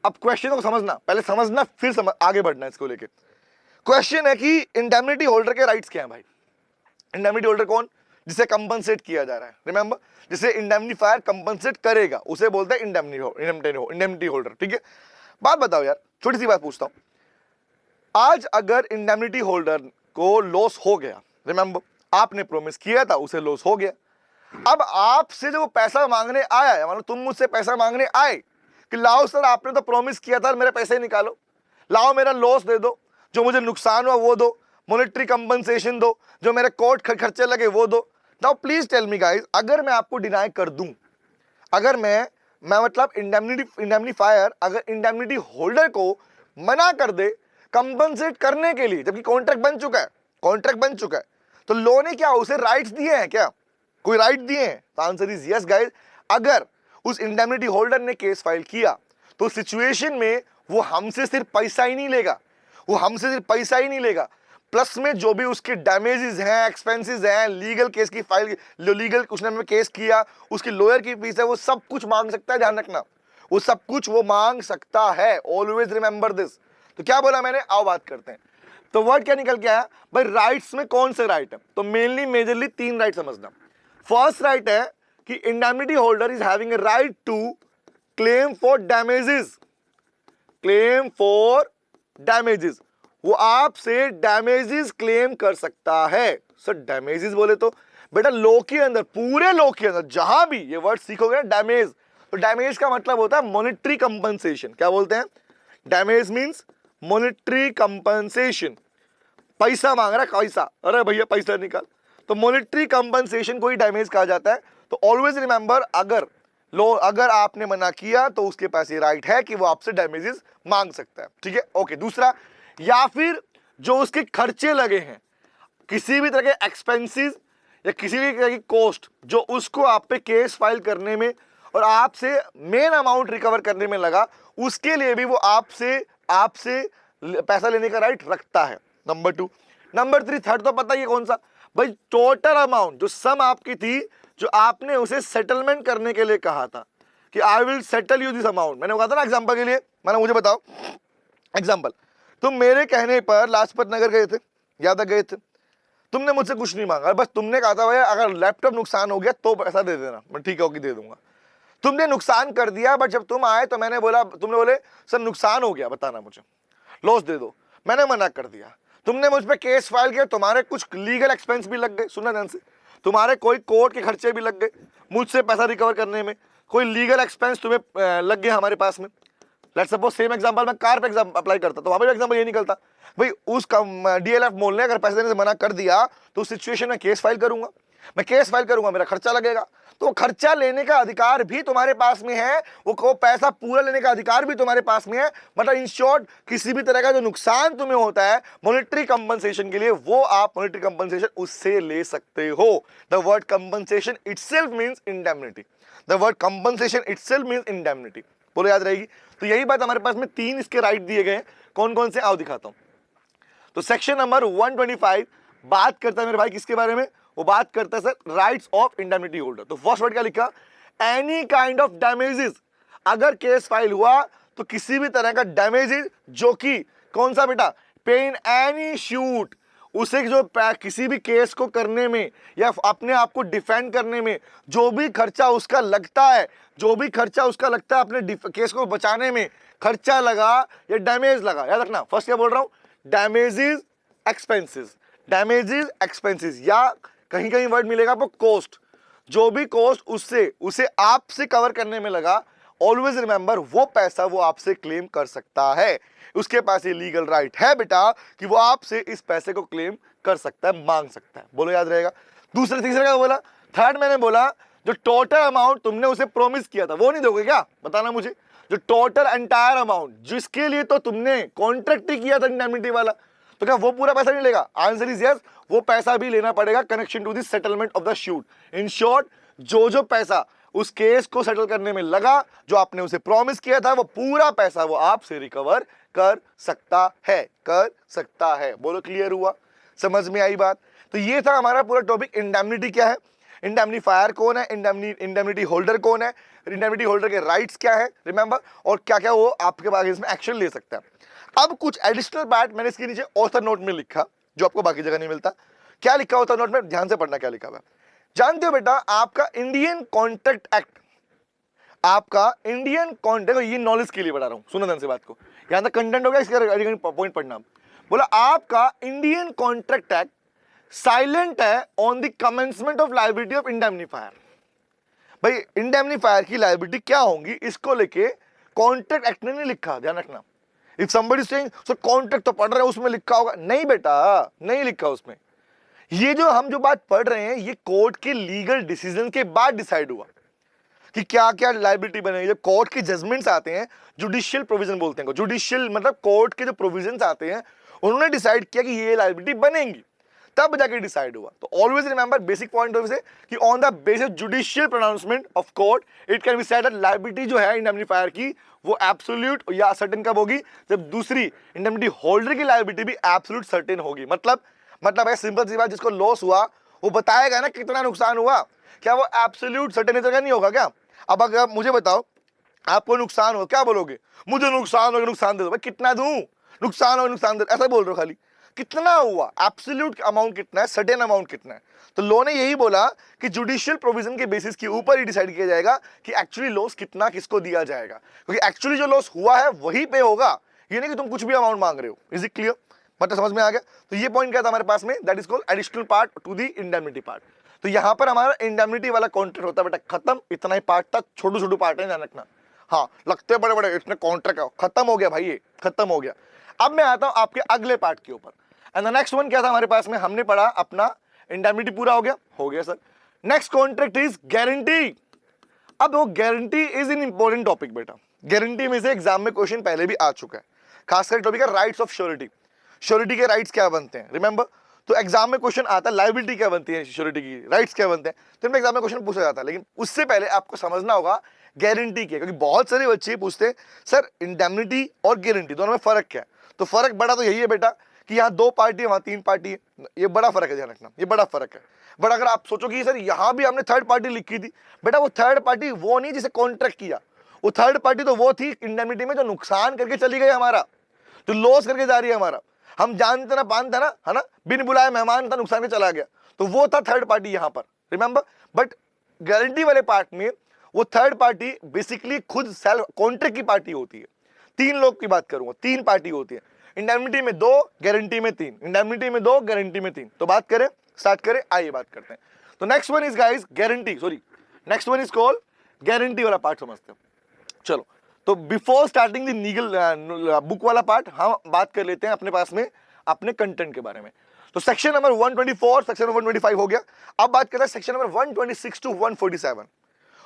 अब क्वेश्चन को समझना, पहले समझना फिर समझ आगे बढ़ना इसको लेके। क्वेश्चन है कि इंडेमनिटी होल्डर के राइट्स क्या हैं भाई? इंडेमनिटी होल्डर कौन? जिसे कंपनसेट किया जा रहा है, रिमेंबर, जिसे इंडेमनिफायर कंपनसेट करेगा उसे बोलते हैं इंडेमनिटी होल्डर, ठीक है? बात बताओ यार, छोटी सी बात पूछता हूं। आज अगर इंडेमनिटी होल्डर को लॉस हो गया, रिमेंबर आपने प्रॉमिस किया था, उसे लॉस हो गया, अब आपसे जो पैसा मांगने आया है, मतलब तुम मुझसे पैसा मांगने आए कि लाओ सर आपने तो प्रॉमिस किया था मेरे पैसे निकालो, लाओ मेरा लॉस दे दो, जो मुझे नुकसान हुआ वो दो, मॉनेटरी कंपनसेशन दो, जो मेरे कोर्ट खर्चे लगे वो दो। Now please tell me guys, अगर मैं आपको डिनाई कर दूं, अगर मैं मतलब इंडेमनिफायर अगर इंडेमनिटी होल्डर को मना कर दे कंपनसेट करने के लिए, जबकि कॉन्ट्रैक्ट बन चुका है, कॉन्ट्रैक्ट बन चुका है, तो लॉ ने क्या उसे राइट्स दिए हैं? क्या कोई राइट दिए हैं? तो आंसर इज यस गाइस। अगर उस इंडेमनिटी होल्डर ने केस फाइल किया तो सिचुएशन में वो हमसे सिर्फ पैसा ही नहीं लेगा, वो हमसे सिर्फ पैसा ही नहीं लेगा, प्लस में जो भी उसके डैमेजेस हैं, एक्सपेंसेस हैं, लीगल केस की फाइल, लीगल उसने में केस किया, उसकी लॉयर की फीस है, वो सब कुछ मांग सकता है। ध्यान रखना, वो सब कुछ वो मांग सकता है। Always remember this. तो क्या बोला मैंने, आओ बात करते हैं। तो वर्ड क्या निकल के आया भाई, राइट्स में कौन से राइट है? तो मेनली मेजरली 3 राइट समझना। फर्स्ट राइट है कि indemnity holder is having a right to claim for damages. Claim for damages, वो आपसे डैमेजेस क्लेम कर सकता है। सर डैमेजेस बोले तो बेटा लॉ के अंदर, पूरे लॉ के अंदर जहां भी ये वर्ड सीखोगे ना डैमेज, तो डैमेज का मतलब होता है मॉनेटरी कंपनसेशन। क्या बोलते हैं? Damage means monetary compensation. पैसा मांग रहा है, पैसा, अरे भैया पैसा निकाल, तो मॉनेटरी कंपनसेशन को ही डैमेज कहा जाता है। तो ऑलवेज रिमेंबर, अगर आपने मना किया तो उसके पास ये राइट है कि वो आपसे डैमेजेस मांग सकता है। ठीक है, ओके। दूसरा, या फिर जो उसके खर्चे लगे हैं, किसी भी तरह के एक्सपेंसेस या किसी भी तरह की कॉस्ट जो उसको आप पे केस फाइल करने में और आपसे मेन अमाउंट रिकवर करने में लगा, उसके लिए भी वो आपसे पैसा लेने का राइट रखता है। नंबर 2। नंबर 3, थर्ड तो पता ही है कौन सा भाई, टोटल अमाउंट जो सम आपकी थी, जो आपने उसे सेटलमेंट करने के लिए कहा था कि I will settle you this amount. मैंने कहा था ना एग्जांपल के लिए, मैंने, मुझे बताओ एग्जांपल, तुम मेरे कहने पर लाजपत नगर गए थे, याद गए थे, तुमने मुझसे कुछ नहीं मांगा, बस तुमने कहा था भैया अगर लैपटॉप नुकसान हो गया तो पैसा दे देना। मैं ठीक है, दे दूंगा। तुमने नुकसान कर दिया, बट जब तुम आए तो मैंने बोला, तुमने बोले सर नुकसान हो गया, बताना मुझे, लॉस दे दो। मैंने मना कर दिया, तुमने मुझ पे केस फाइल किया, तुम्हारे कुछ लीगल एक्सपेंस भी लग गए, सुनना ध्यान से, तुम्हारे कोई कोर्ट के खर्चे भी लग गए मुझसे पैसा रिकवर करने में, कोई लीगल एक्सपेंस तुम्हें लग गया हमारे पास में। लेट्स सपोज सेम एग्जांपल मैं कार पे अप्लाई करता तो वहां पे एग्जांपल ये निकलता भाई, उस डीएलएफ मॉल ने अगर पैसे देने से मना कर दिया तो उस सिचुएशन में केस फाइल करूंगा, मैं केस फाइल करूंगा, मेरा खर्चा लगेगा, तो खर्चा लेने का अधिकार भी तुम्हारे पास में है, वो पैसा पूरा लेने का अधिकार भी तुम्हारे पास में है। मतलब इन शॉर्ट, किसी भी तरह का जो नुकसान तुम्हें होता है मॉनेटरी कंपनसेशन के लिए, वो आप मॉनेटरी कंपनसेशन उससे ले सकते हो। The word compensation itself means indemnity. The word compensation itself means indemnity. बोलो, याद रहेगी। तो यही बात, हमारे पास में 3 इसके राइट दिए गए हैं। कौन कौन से, आओ दिखाता हूं। तो सेक्शन नंबर 125 बात करता है मेरे भाई किसके बारे में, वो बात करता है sir rights of indemnity holder. तो फर्स्ट वर्ड क्या लिखा, एनी काइंड ऑफ डैमेजेस। अगर केस फाइल हुआ तो किसी भी तरह का डैमेजेस, जो कि कौन सा बेटा, पे इन एनी शूट, उसे जो किसी भी केस को करने में या अपने आप को डिफेंड करने में जो भी खर्चा उसका लगता है, जो भी खर्चा उसका लगता है अपने केस को बचाने में, खर्चा लगा या डैमेज लगा, याद रखना फर्स्ट क्या बोल रहा हूं, डैमेजेस एक्सपेंसेस, डैमेजेस एक्सपेंसेस, या कहीं कहीं वर्ड मिलेगा आपको कॉस्ट, जो भी कॉस्ट उसे आपसे कवर करने में लगा, ऑलवेज रिमेंबर वो पैसा वो आपसे क्लेम कर सकता है। उसके पास ये लीगल राइट है बेटा कि वो आपसे इस पैसे को क्लेम कर सकता है, मांग सकता है। बोलो, याद रहेगा। दूसरे तीसरे का बोला, थर्ड मैंने बोला जो टोटल अमाउंट तुमने उसे प्रॉमिस किया था वो नहीं दोगे क्या, बताना मुझे। जो टोटल एंटायर अमाउंट जिसके लिए तो तुमने कॉन्ट्रैक्ट ही किया था इंडेमनिटी वाला, तो क्या वो पूरा पैसा नहीं लेगा? आंसर इज यस, वो पैसा भी लेना पड़ेगा connection to the settlement of the suit. In short, जो पैसा उस केस को सेटल करने में लगा, जो आपने उसे प्रॉमिस किया था, वो पूरा पैसा वो आपसे रिकवर कर सकता है। बोलो, क्लियर हुआ, समझ में आई बात? तो ये था हमारा पूरा टॉपिक, इंडेमनिटी क्या है, इंडेमनीफायर कौन है, इंडेमनिटी होल्डर कौन है, इंडेमनिटी होल्डर के राइट्स क्या है, रिमेंबर, और क्या क्या वो आपके पास इसमें एक्शन ले सकता है। अब कुछ एडिशनल बात मैंने इसके नीचे ऑथर नोट में लिखा, जो आपको बाकी जगह नहीं मिलता। क्या लिखा ऑथर नोट में, ध्यान से पढ़ना क्या लिखा हुआ है। जानते हो बेटा, आपका इंडियन कॉन्ट्रैक्ट एक्ट, आपका इंडियन कॉन्ट्रैक्ट, ये नॉलेज के लिए बता रहा हूं, सुनो ध्यान से बात को, यहां तक कंटेंट हो गया, इसका पॉइंट पढ़ना। बोला आपका इंडियन कॉन्ट्रैक्ट एक्ट साइलेंट है on the commencement of liability of indemnifier. भाई इंडेमनीफायर की लायबिलिटी क्या होंगी, इसको लेके कॉन्ट्रैक्ट एक्ट ने नहीं लिखा, ध्यान रखना। If somebody saying sir contract तो पढ़ रहे हैं उसमें लिखा होगा, नहीं बेटा, नहीं लिखा उसमें। ये जो हम जो बात पढ़ रहे हैं, ये कोर्ट के लीगल डिसीजन के बाद डिसाइड हुआ कि क्या क्या लायबिलिटी बनेगी। जब कोर्ट के जजमेंट्स आते हैं, जुडिशियल प्रोविजन बोलते हैं, जुडिशियल मतलब कोर्ट के जो प्रोविजंस आते हैं, उन्होंने डिसाइड किया कि ये लायबिलिटी बनेगी, तब जाके डिसाइड हुआ। तो always remember basic point of से कि on the basis judicial pronouncement of court it can be said that liability जो है इंडेमनिफायर की वो एब्सोल्यूट या सर्टेन कब होगी, जब दूसरी इंडेमनिटी होल्डर की लायबिलिटी भी एब्सोल्यूट सर्टेन होगी। मतलब है सिंपल सी बात, जिसको लॉस हुआ वो बताएगा ना कितना नुकसान हुआ, क्या वो एब्सोल्यूट सर्टेनिटी का नहीं होगा क्या? अब अगर मुझे बताओ आपको नुकसान हो, क्या बोलोगे? मुझे नुकसान हो, नुकसान दे दो। भाई कितना दूं? नुकसान हो, नुकसान दे, ऐसा बोल रहे हो खाली। कितना हुआ? एब्सोल्यूट अमाउंट कितना है, सर्टेन अमाउंट कितना है? तो लॉ ने यही बोला कि जुडिशियल प्रोविजन के बेसिस के ऊपर ही डिसाइड किया जाएगा कि एक्चुअली लॉस कितना किसको दिया जाएगा, क्योंकि एक्चुअली जो लॉस हुआ है वही पे होगा, ये नहीं कि तुम कुछ भी अमाउंट मांग रहे हो। Is it clear? मतलब समझ में आ गया? तो ये पॉइंट क्या था हमारे पास में, that is called additional part two the indemnity part. तो यहां पर हमारा इंडेमनिटी वाला कॉन्ट्रैक्ट होता है बेटा खत्म, इतना ही पार्ट था, छोटू छोटू पार्ट है, ध्यान रखना। हाँ लगते बड़े बड़े, इतने कॉन्ट्रैक्ट खत्म हो गया भाई, ये खत्म हो गया। अब मैं आता हूं आपके अगले पार्ट के ऊपर। एंड द नेक्स्ट वन क्या था हमारे पास में, हमने पढ़ा अपना इंडेमनिटी पूरा हो गया sir. Next contract is guarantee. अब वो guarantee is in important topic बेटा, गारंटी में से एग्जाम में क्वेश्चन पहले भी आ चुका है, खासकर टॉपिक है राइट्स ऑफ श्योरिटी। श्योरिटी के राइट्स क्या बनते हैं, रिमेंबर? तो एग्जाम में क्वेश्चन आता है लायबिलिटी क्या बनती है, श्योरिटी की राइट्स क्या बनते हैं, तो इनमें एग्जाम में क्वेश्चन पूछा जाता है। लेकिन उससे पहले आपको समझना होगा गारंटी क्या, क्योंकि बहुत सारे बच्चे पूछते हैं सर इंडेमनिटी और गारंटी दोनों में फर्क क्या है। तो फर्क बड़ा तो यही है बेटा कि यहाँ 2 पार्टी है, वहाँ 3 पार्टी है, ये बड़ा फर्क है, ध्यान रखना, ये बड़ा फर्क है। बट अगर आप सोचो कि सर यहाँ भी हमने थर्ड पार्टी लिखी थी, बेटा वो थर्ड पार्टी वो नहीं जिसे कॉन्ट्रैक्ट किया, वो थर्ड पार्टी तो वो थी इंडेमनिटी में जो नुकसान करके चली गई हमारा, जो लॉस करके जा रही है हमारा। हम जानते ना पानते ना, है ना, बिन बुलाए मेहमान था, नुकसान के चला गया, तो वो था थर्ड पार्टी यहाँ पर, रिमेंबर। बट गारंटी वाले पार्ट में वो थर्ड पार्टी बेसिकली खुद सेल्फ कॉन्ट्रैक्ट की पार्टी होती है। 3 लोग की बात करूंगा, 3 पार्टी होती है, इंडेमनिटी में 2, गारंटी में 3, इंडेमनिटी में 2, गारंटी में 3। तो बात करें, स्टार्ट करें, आइए बात करते हैं। तो next one is guys guarantee, sorry next one is called guarantee वाला पार्ट समझते हैं। चलो तो before starting the legal book वाला पार्ट हम बात कर लेते हैं अपने पास में अपने कंटेंट के बारे में। तो सेक्शन नंबर 124, सेक्शन नंबर 125 हो गया। अब बात करते हैं सेक्शन नंबर 126 टू 147।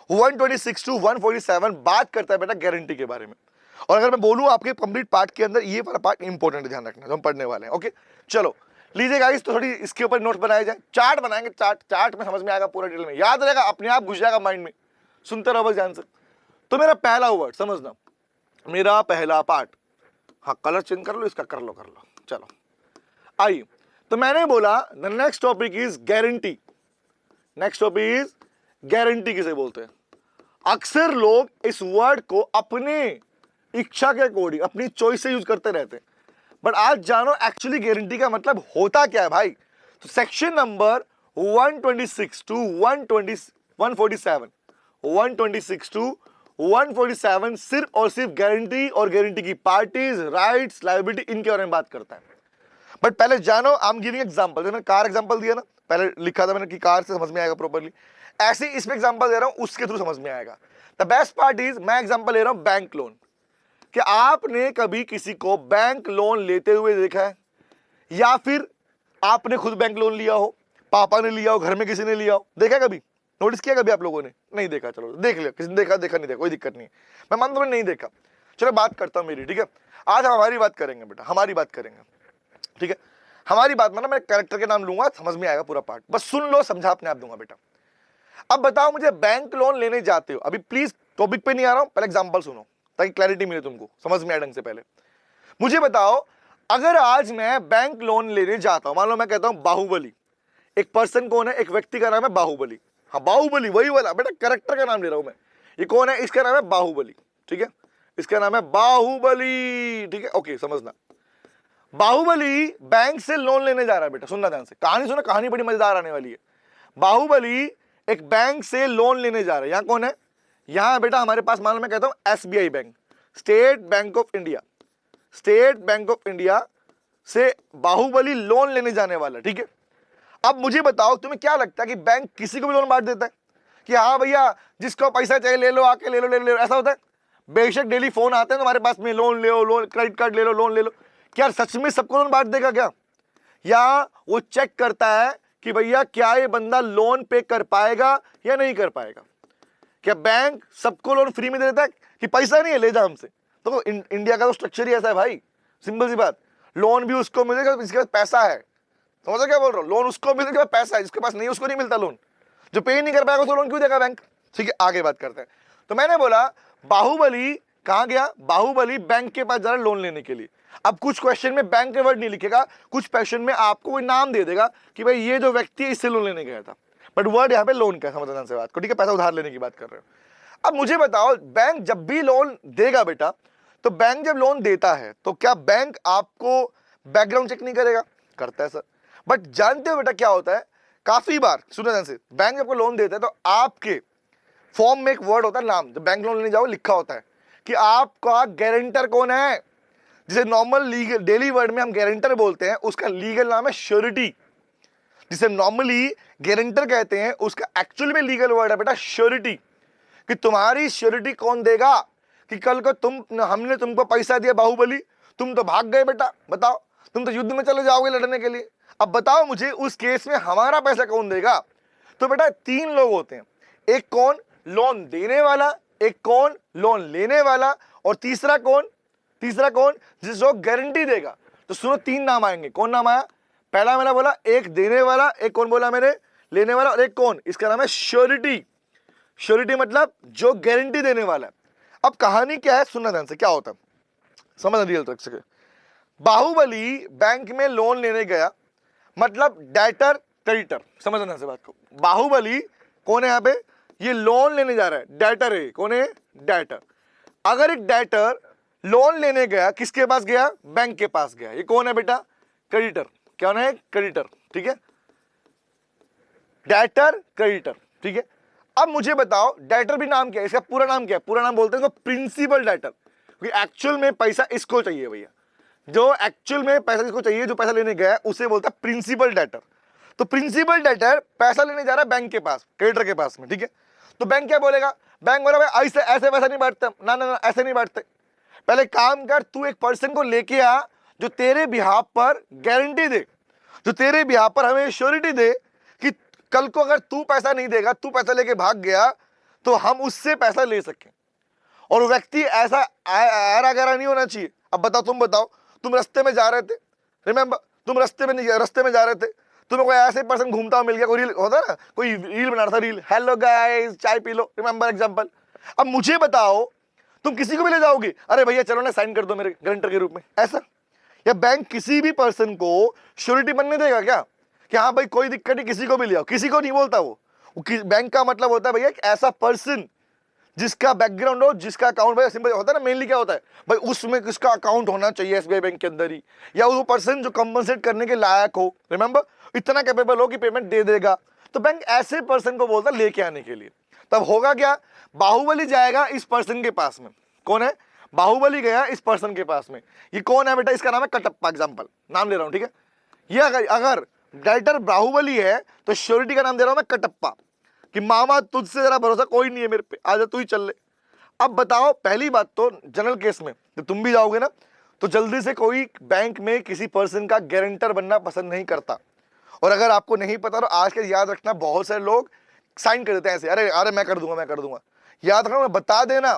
126 टू 147 बात करता है बेटा गारंटी के बारे में। और अगर मैं बोलूं आपके कंप्लीट पार्ट के अंदर ये वाला पार्ट इंपॉर्टेंट है, ध्यान रखना, जो हम पढ़ने वाले हैं। ओके चलो लीजिए गाइस, तो थोड़ी इसके ऊपर नोट बनाए जाए, चार्ट बनाएंगे, चार्ट में समझ में आएगा, पूरा डिटेल में याद रहेगा, अपने आप घुस जाएगा माइंड में, सुनते रहो बस ध्यान से। तो मेरा पहला वर्ड समझना, मेरा पहला पार्ट, हाँ कलर चेंज कर लो इसका, कर लो चलो आइए। तो मैंने बोला the next topic is guarantee. Next topic is guarantee किसे बोलते हैं? अक्सर लोग इस वर्ड को अपने इच्छा के अकॉर्डिंग अपनी चॉइस से यूज करते रहते हैं, बट आज जानो एक्चुअली गारंटी का मतलब होता क्या है भाई। तो सेक्शन नंबर 126 टू 126 टू 147 सिर्फ और सिर्फ गारंटी और गारंटी की पार्टीज, राइट्स, लायबिलिटी, इनके बारे में बात करता है। बट पहले जानो, आई एम गिविंग एग्जांपल। मैंने कार एग्जांपल दिया ना, पहले लिखा था मैंने कि कार से समझ में आएगा प्रॉपर्ली, ऐसे ही इसमें एग्जांपल दे रहा हूं, उसके थ्रू समझ में आएगा। द बेस्ट पार्ट इज मैं एग्जांपल ले रहा हूं बैंक लोन। क्या आपने कभी किसी को बैंक लोन लेते हुए देखा है, या फिर आपने खुद बैंक लोन लिया हो, पापा ने लिया हो, घर में किसी ने लिया हो, देखा कभी, नोटिस किया कभी आप लोगों ने? नहीं देखा, चलो देख लिया, किसी ने देखा नहीं देखा, कोई दिक्कत नहीं है, मैं मानता हूं नहीं देखा। चलो बात करता हूं मेरी, ठीक है। आज हम हमारी बात करेंगे बेटा, हमारी बात करेंगे, ठीक है। हमारी बात में ना मैं कैरेक्टर के नाम लूंगा, समझ में आएगा पूरा पार्ट, बस सुन लो, समझा अपने आप दूंगा बेटा। अब बताओ मुझे, बैंक लोन लेने जाते हो, अभी प्लीज टॉपिक पे नहीं आ रहा हूं, पहले एग्जांपल सुनो ताकि क्लैरिटी मिले तुमको, समझ में आए ढंग से। पहले मुझे बताओ, अगर आज मैं बैंक लोन लेने जाता हूं, मान लो मैं कहता हूं बाहुबली, एक पर्सन कौन है, एक व्यक्ति का नाम है बाहुबली, हाँ बाहुबली वही वाला बेटा, कैरेक्टर का नाम ले रहा हूं मैं। ये कौन है, इसका नाम है बाहुबली, ठीक है, इसका नाम है बाहुबली, ठीक है, ओके समझना। बाहुबली बैंक से लोन लेने जा रहा है बेटा, सुनना ध्यान से, कहानी सुना, कहानी बड़ी मजेदार आने वाली है। बाहुबली एक बैंक से लोन लेने जा रहा है, यहां कौन है, यहां बेटा हमारे पास, मान लो मैं कहता हूं SBI bank, state bank of India, state bank of India से बाहुबली लोन लेने जाने वाला, ठीक है। अब मुझे बताओ, तुम्हें क्या लगता है कि बैंक किसी को भी लोन बांट देता है कि हाँ भैया जिसको पैसा चाहिए ले लो, आके ले लो, ऐसा होता है? बेशक डेली फोन आते हैं तुम्हारे पास में, लोन ले लो, लोन क्रेडिट कार्ड ले लो, लोन ले लो, क्या सच में सबको लोन बांट देगा क्या? या वो चेक करता है कि भैया क्या ये बंदा लोन पे कर पाएगा या नहीं कर पाएगा? क्या बैंक सबको लोन फ्री में दे देता है कि पैसा नहीं है ले जा हमसे? तो इंडिया का तो स्ट्रक्चर ही ऐसा है भाई, सिंपल सी बात, लोन भी उसको मिलेगा जिसके पास पैसा है, समझो क्या बोल रहा हूँ? लोन उसको मिलता है पैसा है, जिसके पास नहीं उसको नहीं मिलता लोन। जो पे नहीं कर पाएगा उसको लोन क्यों देगा बैंक? ठीक है, आगे बात करते हैं। तो मैंने बोला बाहुबली कहां गया? बाहुबली बैंक के पास जा रहा है लोन लेने के लिए। अब कुछ क्वेश्चन में बैंक के वर्ड नहीं लिखेगा, कुछ क्वेश्चन में आपको कोई नाम दे देगा कि भाई ये जो व्यक्ति है इससे लोन लेने गया था, बट वर्ड यहाँ पे लोन का, समझ ध्यान से बात को, ठीक है? पैसा उधार लेने की बात कर रहे हो। अब मुझे बताओ, बैंक जब भी लोन देगा बेटा, तो बैंक जब लोन देता है तो क्या बैंक आपको बैकग्राउंड चेक नहीं करेगा? करता है सर। बट जानते हो बेटा क्या होता है, काफी बार सुनो ध्यान से, बैंक जब आपको लोन देता है तो आपके फॉर्म में एक वर्ड होता है नाम, जब बैंक लोन लेने जाओ लिखा होता है कि आपका गारंटर कौन है। जिसे नॉर्मल लीगल डेली वर्ड में हम गारंटर बोलते हैं, उसका लीगल नाम है श्योरिटी। जिसे नॉर्मली गारंटर कहते हैं, उसका एक्चुअल में लीगल वर्ड है बेटा श्योरिटी। कि तुम्हारी श्योरिटी कौन देगा कि कल को हमने तुमको पैसा दिया बाहुबली, तुम तो भाग गए बेटा, बताओ, तुम तो युद्ध में चले जाओगे लड़ने के लिए। अब बताओ मुझे उस केस में हमारा पैसा कौन देगा? तो बेटा तीन लोग होते हैं, एक कौन? लोन देने वाला, एक कौन? लोन लेने वाला, और तीसरा कौन? तीसरा कौन? जिसको गारंटी देगा। तो सुनो, तीन नाम आएंगे। कौन नाम आया? पहला मैंने बोला एक देने वाला, एक कौन बोला मैंने? लेने वाला, और एक कौन? इसका नाम है श्योरिटी। श्योरिटी मतलब जो गारंटी देने वाला है। अब कहानी क्या है, सुनना ध्यान से, क्या होता है समझ रियल तक से। बाहुबली बैंक में लोन लेने गया, मतलब डेटर क्रेडिटर, समझ ध्यान से बात को। बाहुबली कौन है यहाँ पे? ये लोन लेने जा रहा है, डेटर है। कौन है? डेटर। अगर एक डेटर लोन लेने गया, किसके पास गया? बैंक के पास गया। ये कौन है बेटा? क्रेडिटर। क्या है? क्रेडिटर, ठीक है? डेटर क्रेडिटर, ठीक है? अब मुझे बताओ, डेटर भी नाम क्या है? इसका पूरा नाम क्या है? पूरा नाम बोलते हैं इसको प्रिंसिपल डेटर, क्योंकि एक्चुअल में पैसा इसको चाहिए भैया। जो एक्चुअल में पैसा इसको चाहिए, जो पैसा लेने गया है, उसे बोलता है प्रिंसिपल डेटर। तो प्रिंसिपल डेटर पैसा लेने जा रहा है बैंक के पास, क्रेडिटर के पास में, ठीक है? तो बैंक क्या बोलेगा? बैंक बोला भाई ऐसे ऐसे पैसा नहीं बांटते, ना ना ना ऐसे नहीं बांटते। पहले काम कर, तू एक पर्सन को लेके आ जो तेरे बिहाफ पर गारंटी दे, जो तेरे बिहाफ पर हमें श्योरिटी दे कि कल को अगर तू पैसा नहीं देगा, तू पैसा लेके भाग गया, तो हम उससे पैसा ले सकें। और व्यक्ति ऐसा आरा गहरा नहीं होना चाहिए। अब बताओ, तुम बताओ, तुम रास्ते में जा रहे थे, रिमेंबर, तुम रास्ते में जा रहे थे, तुम्हें कोई ऐसे पर्सन घूमता हुआ मिल गया, कोई रील होता है ना, कोई रील बना रहा था, रील, हेलो गाइस चाय पी लो, रिमेंबर एग्जांपल। अब मुझे बताओ, तुम किसी को भी ले जाओगे, अरे भैया चलो ना साइन कर दो मेरे गारंटर के रूप में, ऐसा? या बैंक किसी भी पर्सन को श्योरिटी बनने देगा क्या कि हाँ भाई कोई दिक्कत नहीं, किसी को भी ले आओ? किसी को नहीं बोलता वो बैंक का मतलब होता है भैया ऐसा पर्सन जिसका बैकग्राउंड हो, जिसका अकाउंट भाई सिंपल होता है ना, मेनली क्या होता है भाई, उसमें किसका अकाउंट होना चाहिए एसबीआई बैंक के अंदर ही, या वो पर्सन जो कंपनसेट करने के लायक हो, रिमेंबर, इतना कैपेबल हो कि पेमेंट दे देगा। तो बैंक ऐसे पर्सन को बोलता है लेके आने के लिए। तब होगा क्या? बाहुबली जाएगा इस पर्सन के पास में। कौन है? बाहुबली गया इस पर्सन के पास में। ये कौन है बेटा? इसका नाम है कटप्पा, एग्जांपल नाम ले रहा हूं, ठीक है? ये अगर डायरेक्टर बाहुबली है तो श्योरिटी का नाम दे रहा हूं मैं कटप्पा, कि मामा तुझसे जरा भरोसा कोई नहीं है मेरे पे, आजा तू ही चल ले। अब बताओ, पहली बात तो जनरल केस में जब तुम भी जाओगे ना, तो जल्दी से कोई बैंक में किसी पर्सन का गारंटर बनना पसंद नहीं करता। और अगर आपको नहीं पता तो आज के याद रखना, बहुत सारे लोग साइन कर देते हैं ऐसे, अरे अरे मैं कर दूंगा। याद रखना, मैं बता देना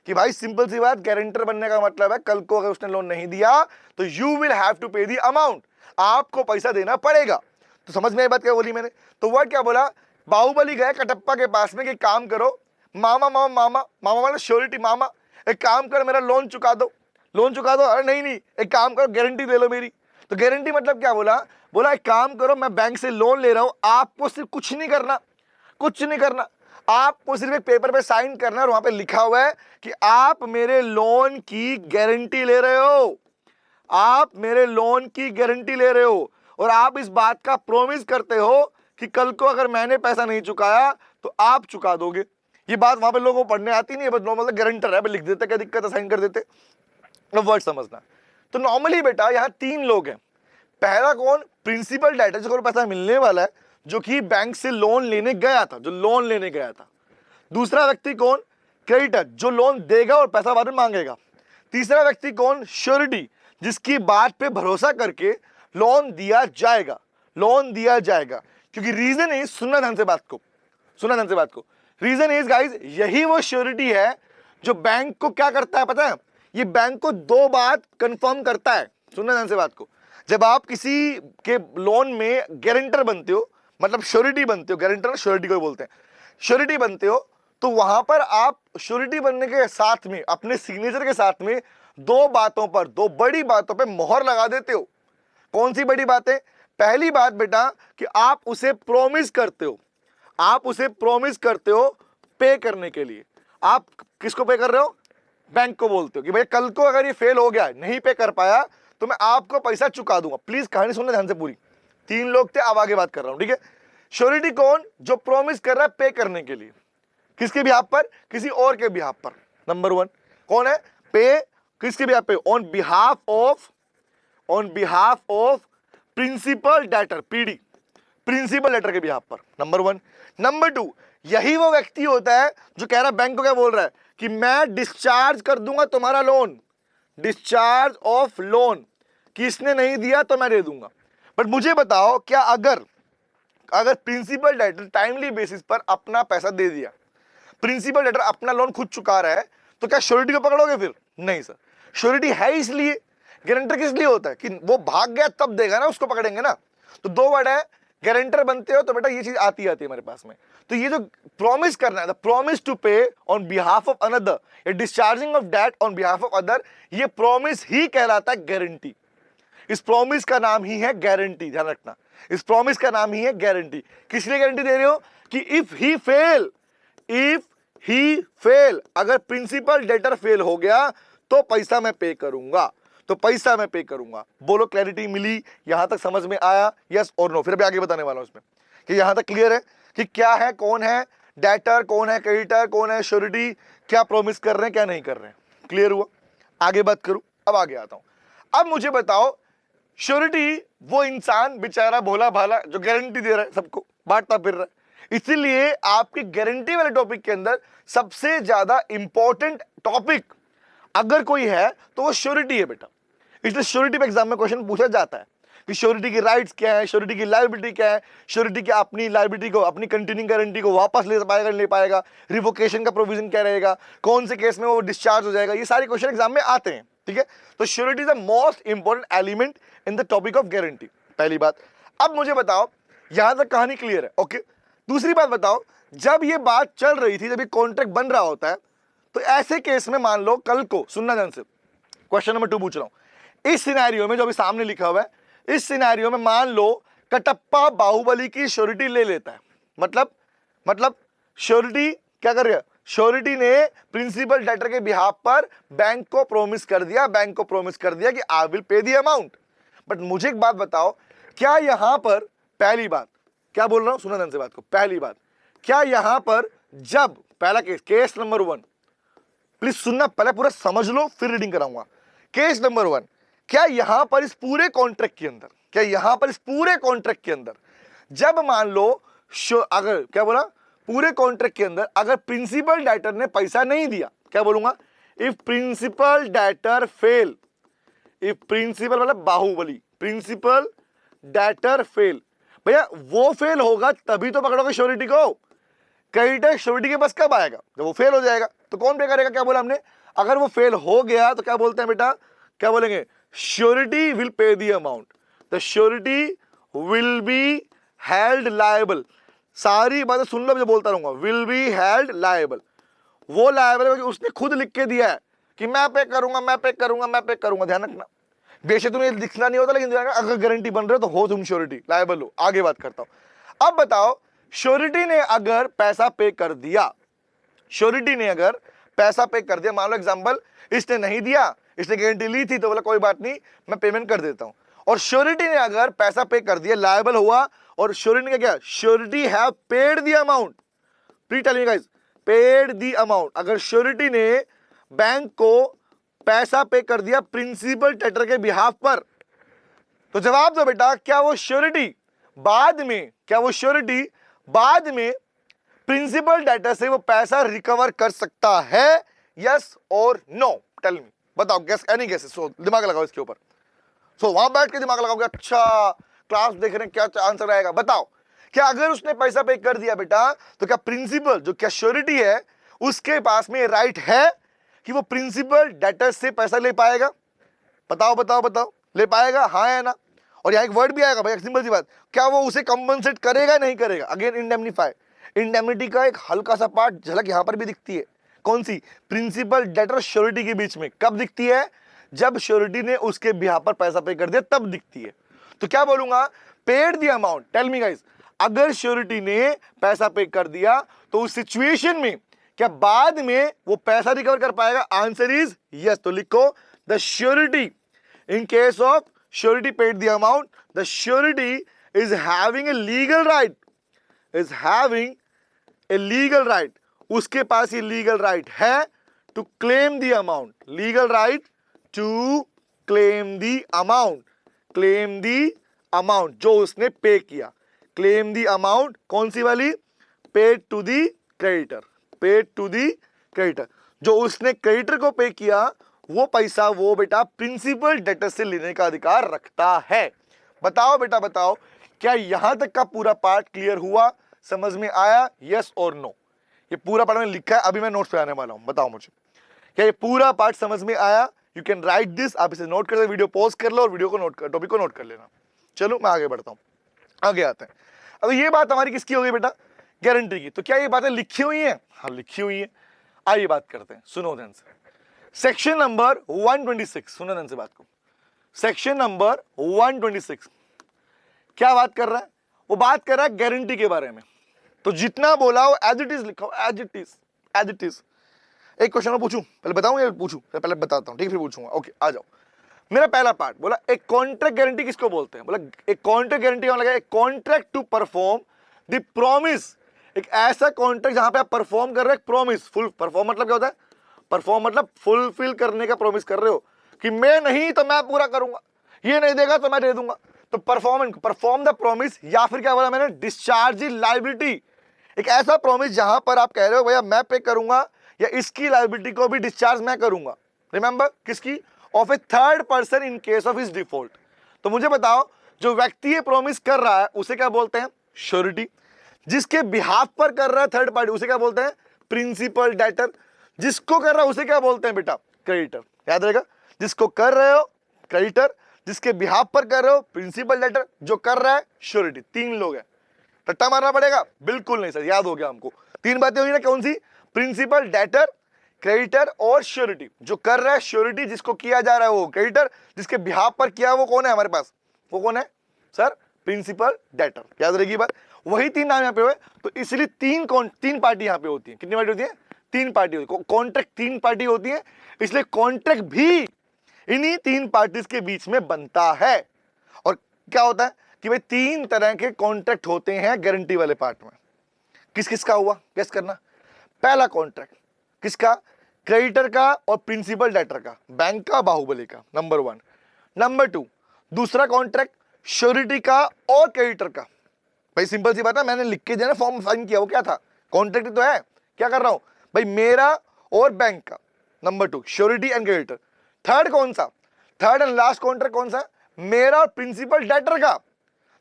कि भाई सिंपल सी बात, गारंटर बनने का मतलब है कल को अगर उसने लोन नहीं दिया तो यू विल हैव टू पे दी अमाउंट, आपको पैसा देना पड़ेगा। तो समझ में आई बात क्या बोली मैंने? तो वर्ड क्या बोला? बाहुबली गए कटप्पा के पास में कि काम करो, मामा मामा मामा मामा वाला श्योरिटी, मामा एक काम कर मेरा लोन चुका दो, लोन चुका दो। अरे नहीं नहीं, एक काम करो गारंटी दे लो मेरी। तो गारंटी मतलब क्या बोला? बोला एक काम करो, मैं बैंक से लोन ले रहा हूं, आपको सिर्फ कुछ नहीं करना, कुछ नहीं करना, आपको सिर्फ एक पेपर पे साइन करना है और वहां पे लिखा हुआ है कि आप मेरे लोन की गारंटी ले रहे हो, आप मेरे लोन की गारंटी ले रहे हो, और आप इस बात का प्रॉमिस करते हो कि कल को अगर मैंने पैसा नहीं चुकाया तो आप चुका दोगे। ये बात वहां पे लोगों को पढ़ने आती नहीं है, बस नॉर्मल गारंटर है, लिख देते, क्या दिक्कत है, साइन कर देते। वर्ड समझना। तो नॉर्मली बेटा यहाँ तीन लोग हैं। पहला कौन? प्रिंसिपल डेटर, जिसको पैसा मिलने वाला है, जो कि बैंक से लोन लेने गया था, जो लोन लेने गया था। दूसरा व्यक्ति कौन? क्रेडिटर, जो लोन देगा और पैसा बाद में मांगेगा। तीसरा व्यक्ति कौन? श्योरिटी, जिसकी बात पे भरोसा करके लोन दिया जाएगा, लोन दिया जाएगा। क्योंकि रीजन इज, सुनना ध्यान से बात को, सुनना ध्यान से बात को, रीजन इज गाइस, यही वो श्योरिटी है जो बैंक को क्या करता है पता है? ये बैंक को दो बात कंफर्म करता है। सुनना ध्यान से बात को, जब आप किसी के लोन में गारंटर बनते हो, मतलब श्योरिटी बनते हो, गारंटर श्योरिटी को बोलते हैं, श्योरिटी बनते हो, तो वहां पर आप श्योरिटी बनने के साथ में अपने सिग्नेचर के साथ में दो बातों पर, दो बड़ी बातों पे मोहर लगा देते हो। कौन सी बड़ी बातें? पहली बात बेटा कि आप उसे प्रॉमिस करते हो, आप उसे प्रॉमिस करते हो पे करने के लिए। आप किसको पे कर रहे हो? बैंक को बोलते हो कि भाई कल को अगर ये फेल हो गया, नहीं पे कर पाया, तो मैं आपको पैसा चुका दूंगा। प्लीज कहानी सुनना ध्यान से पूरी। 3 लोग थे, अब आगे बात कर रहा हूं, ठीक है। श्योरिटी कौन? जो प्रॉमिस कर रहा है पे करने के लिए। किसके बिहाफ पर? किसी और के बिहाफ पर। नंबर 1 कौन है? पे किसके बिहाफ पे? On behalf of principal debtor, PD, principal debtor के बिहाफ पर। नंबर 1। नंबर 2, यही वो व्यक्ति होता है जो कह रहा है, बैंक को क्या बोल रहा है कि मैं डिस्चार्ज कर दूंगा तुम्हारा लोन, डिस्चार्ज ऑफ लोन, किसने नहीं दिया तो मैं दे दूंगा। बट मुझे बताओ, क्या अगर प्रिंसिपल डेटर टाइमली बेसिस पर अपना पैसा दे दिया, प्रिंसिपल डेटर अपना लोन खुद चुका रहा है, तो क्या श्योरिटी को पकड़ोगे फिर? नहीं सर। श्योरिटी है इसलिए, गारंटर किस लिए होता है कि वो भाग गया तब देगा ना, उसको पकड़ेंगे ना। तो 2 वर्ड है, गारंटर बनते हो तो बेटा ये चीज आती है हमारे पास में। तो ये जो प्रॉमिस करना है, the promise to pay on behalf of another, या discharging of debt on behalf of other, ये प्रॉमिस ही कहलाता है गारंटी। इस प्रॉमिस का नाम ही है गारंटी, ध्यान रखना, इस प्रॉमिस का नाम ही है गारंटी। किस लिए गारंटी दे रहे हो? कि इफ ही फेल, अगर प्रिंसिपल डेटर फेल हो गया तो पैसा मैं पे करूंगा, तो पैसा मैं पे करूंगा। बोलो क्लैरिटी मिली? यहां तक समझ में आया? यस और नो? फिर अभी आगे बताने वाला हूं इसमें कि यहां तक क्लियर है कि क्या है, कौन है डेटर, कौन है क्रेडिटर, कौन है श्योरिटी, क्या प्रॉमिस कर रहे हैं, क्या नहीं कर रहे हैं। क्लियर हुआ? आगे बात करूं, अब आगे आता हूं। अब मुझे बताओ, श्योरिटी वो इंसान बेचारा भोला भाला जो गारंटी दे रहा है, सबको बांटता फिर रहा है। इसीलिए आपके गारंटी वाले टॉपिक के अंदर सबसे ज्यादा इंपॉर्टेंट टॉपिक अगर कोई है तो वो श्योरिटी है बेटा। इसलिए श्योरिटी पे एग्जाम में क्वेश्चन पूछा जाता है कि श्योरिटी की राइट्स क्या है, श्योरिटी की लायबिलिटी क्या है, श्योरिटी की अपनी लायबिलिटी को, अपनी कंटिन्यूइंग गारंटी को वापस ले पाएगा नहीं ले पाएगा, रिवोकेशन का प्रोविजन क्या रहेगा, कौन से केस में वो डिस्चार्ज हो जाएगा, ये सारे क्वेश्चन एग्जाम में आते हैं, ठीक है। तो surety is the most important element in the topic of guarantee, पहली बात। अब मुझे बताओ, यहां तक कहानी क्लियर है, ओके। दूसरी बात बताओ, जब ये बात चल रही थी, जब ये कॉन्ट्रैक्ट बन रहा होता है, तो ऐसे केस में मान लो कल को, सुनना ध्यान से, क्वेश्चन नंबर 2 पूछ रहा हूं। इस सिनेरियो में जो अभी सामने लिखा हुआ है, इस सिनेरियो में मान लो कटप्पा बाहुबली की श्योरिटी ले लेता है। मतलब श्योरिटी क्या कर रहा है? श्योरिटी ने प्रिंसिपल डेटर के बिहाफ पर बैंक को प्रॉमिस कर दिया कि I will pay the amount. But मुझे एक बात बताओ, क्या यहां पर, पहली बात क्या बोल रहा हूं, सुना ध्यान से बात को, पहली बात, क्या यहां पर जब पहला केस नंबर 1, प्लीज सुनना, पहले पूरा समझ लो फिर रीडिंग कराऊंगा। केस नंबर 1, क्या यहां पर इस पूरे कॉन्ट्रैक्ट के अंदर, जब मान लो अगर, क्या बोला, पूरे कॉन्ट्रैक्ट के अंदर अगर प्रिंसिपल डेटर ने पैसा नहीं दिया, क्या बोलूंगा, if principal debtor fail, if principal मतलब बाहुबली, प्रिंसिपल डेटर फेल, भैया वो फेल होगा तभी तो पकड़ोगे श्योरिटी को। क्रेडिटर श्योरिटी के पास कब आएगा? जब वो फेल हो जाएगा। तो कौन पे करेगा? क्या बोला हमने? अगर वो फेल हो गया तो क्या बोलते हैं बेटा, क्या बोलेंगे? Surety will pay the amount, the surety will be held liable. सारी बातें सुन लो, मैं बोलता रहूंगा, विल बी हेल्ड लायबल। वो लायबल है कि उसने खुद लिख के दिया है कि मैं पे करूंगा, ध्यान रखना। बेशक तुम्हें लिखना नहीं होता, लेकिन अगर गारंटी बन रहे हो तो हो तुम श्योरिटी, लायबल हो। आगे बात करता हूं। अब बताओ, श्योरिटी ने अगर पैसा पे कर दिया, मान लो एग्जांपल, इसने नहीं दिया, इसने गारंटी ली थी तो बोला कोई बात नहीं मैं पेमेंट कर देता हूं, और श्योरिटी ने अगर पैसा पे कर दिया, लायबल हुआ, और श्योरिटी ने क्या, surety have paid the amount, please tell me guys, paid the amount. अगर श्योरिटी ने बैंक को पैसा पे कर दिया प्रिंसिपल डेटर के बिहाफ पर, तो जवाब दो बेटा, क्या वो श्योरिटी बाद में प्रिंसिपल डेटर से वो पैसा रिकवर कर सकता है? यस और नो? टेल मी, बताओ, गेस, एनी गेसेस? सो दिमाग लगाओ इसके ऊपर, सो वहां बैठ के दिमाग लगाओगे, अच्छा क्लास देख रहे हैं, क्या आंसर आएगा, बताओ। क्या अगर उसने पैसा पे कर दिया बेटा, तो क्या प्रिंसिपल जो क्या श्योरिटी है उसके पास में राइट है कि वो प्रिंसिपल डेटर से पैसा ले पाएगा? बताओ, ले पाएगा, हाँ या ना? और यहाँ एक वर्ड भी आएगा भाई, सिंपल सी बात, क्या वो उसे कंपनसेट करेगा नहीं करेगा? अगेन इंडेमनीफाई, इंडेमनिटी का एक हल्का सा पार्ट झलक यहाँ पर भी दिखती है। कौन सी? प्रिंसिपल, डेटर, श्योरिटी के बीच में। कब दिखती है? जब श्योरिटी ने उसके बिहाफ पर पैसा पे कर दिया तब दिखती है। तो क्या बोलूंगा? Paid the amount. Tell me guys, अगर श्योरिटी ने पैसा पे कर दिया तो उस सिचुएशन में क्या बाद में वो पैसा रिकवर कर पाएगा? Answer is yes. तो लिखो, the surety, in case of surety paid the amount, the surety is having a legal right, is having a legal right, उसके पास ये लीगल राइट है to claim the amount, legal right to claim the amount, claim the amount जो उसने पे किया। Claim the amount कौन सी वाली? Paid to the creditor, paid to the creditor, जो उसने क्रेडिटर को पे किया वो पैसा वो बेटा प्रिंसिपल डेटर से लेने का अधिकार रखता है। बताओ बेटा बताओ, क्या यहां तक का पूरा पार्ट क्लियर हुआ? समझ में आया? यस और नो? ये पूरा पार्ट मैंने लिखा है, अभी मैं नोट्स पे आने वाला हूं। बताओ मुझे, क्या ये पूरा पार्ट समझ में आया? यू कैन राइट दिस, आप इसे नोट कर लो, वीडियो पॉज कर लो और वीडियो को नोट कर, टॉपिक को नोट कर लेना। चलो मैं आगे बढ़ता हूँ, आगे आते हैं। अब ये बात हमारी किसकी हो गई बेटा? गारंटी की। तो क्या ये बातें लिखी हुई हैं? हाँ लिखी हुई है। आइए बात करते हैं, सुनो ध्यान से। सेक्शन नंबर 126, सुनो ध्यान से बात को। सेक्शन नंबर 126 क्या बात कर रहा है? वो बात कर रहा है गारंटी के बारे में। तो जितना बोला हो एज इट इज लिखो, as it is, as it is. एक क्वेश्चन मैं पूछूं, पहले बताऊं या पूछूं? पहले बताता हूं, ठीक, फिर पूछूंगा। ओके आ जाओ। मेरा पहला पार्ट बोला, एक कॉन्ट्रैक्ट गारंटी किसको बोलते हैं? बोला एक कॉन्ट्रैक्ट गारंटी का मतलब एक contract to perform the promise, एक ऐसा कॉन्ट्रैक्ट जहां पे आप परफॉर्म कर रहे हो प्रॉमिस। फुल परफॉर्म मतलब क्या होता है? परफॉर्म मतलब फुलफिल करने का प्रॉमिस कर रहे हो कि मैं नहीं तो मैं पूरा करूंगा, ये नहीं देगा तो मैं दे दूंगा। तो परफॉर्म द प्रॉमिस, या फिर क्या बोला मैंने? डिस्चार्ज लायबिलिटी, एक ऐसा प्रॉमिस जहां पर आप कह रहे हो भैया मैं पे करूंगा या इसकी लायबिलिटी को भी डिस्चार्ज मैं करूंगा। रिमेंबर, किसकी? Of A third person in case of his default. तो मुझे बताओ, जो व्यक्ति ये प्रॉमिस कर रहा है उसे क्या बोलते हैं? श्योरिटी। जिसके बिहाफ पर कर रहा है थर्ड पार्टी उसे क्या बोलते हैं? Principal debtor. जिसको कर रहा है उसे क्या बोलते हैं बेटा? क्रेडिटर। याद रहेगा, जिसको कर रहे हो क्रेडिटर, जिसके बिहाफ पर कर रहे हो प्रिंसिपल डेटर, जो कर रहा है श्योरिटी। तीन लोग हैं, रट्टा मारना पड़ेगा? बिल्कुल नहीं सर, याद हो गया हमको। तीन बातें हुई ना, कौन सी? प्रिंसिपल, डेटर, क्रेडिटर और श्योरिटी। जो कर रहा है श्योरिटी, जिसको किया जा रहा है वो क्रेडिटर, जिसके बिहाफ पर किया वो कौन है हमारे पास? वो कौन है सर? Principal debtor. याद रहेगी बात। वही तीन नाम यहाँ पे हुए, तो इसलिए तीन पार्टी यहाँ पे होती है। कितनी पार्टी होती है? तीन पार्टी होती है। कॉन्ट्रैक्ट तीन पार्टी होती है, इसलिए कॉन्ट्रैक्ट भी इन्हीं तीन पार्टीज के बीच में बनता है। और क्या होता है कि भाई तीन तरह के कॉन्ट्रैक्ट होते हैं गारंटी वाले पार्ट में। किस किस का हुआ? गेस करना। पहला कॉन्ट्रैक्ट किसका? क्रेडिटर का और प्रिंसिपल डेटर का, बैंक का, बाहुबली का, नंबर 1। नंबर 2, दूसरा कॉन्ट्रैक्ट श्योरिटी का और क्रेडिटर का। भाई सिंपल सी बात है, मैंने लिख के दिया ना, फॉर्म साइन किया, वो क्या था? कॉन्ट्रैक्ट तो है। क्या कर रहा हूं भाई? मेरा और बैंक का। Number 2 surety and creditor. Third कौन सा? थर्ड एंड लास्ट कॉन्ट्रैक्ट कौन सा? मेरा और प्रिंसिपल डेटर का,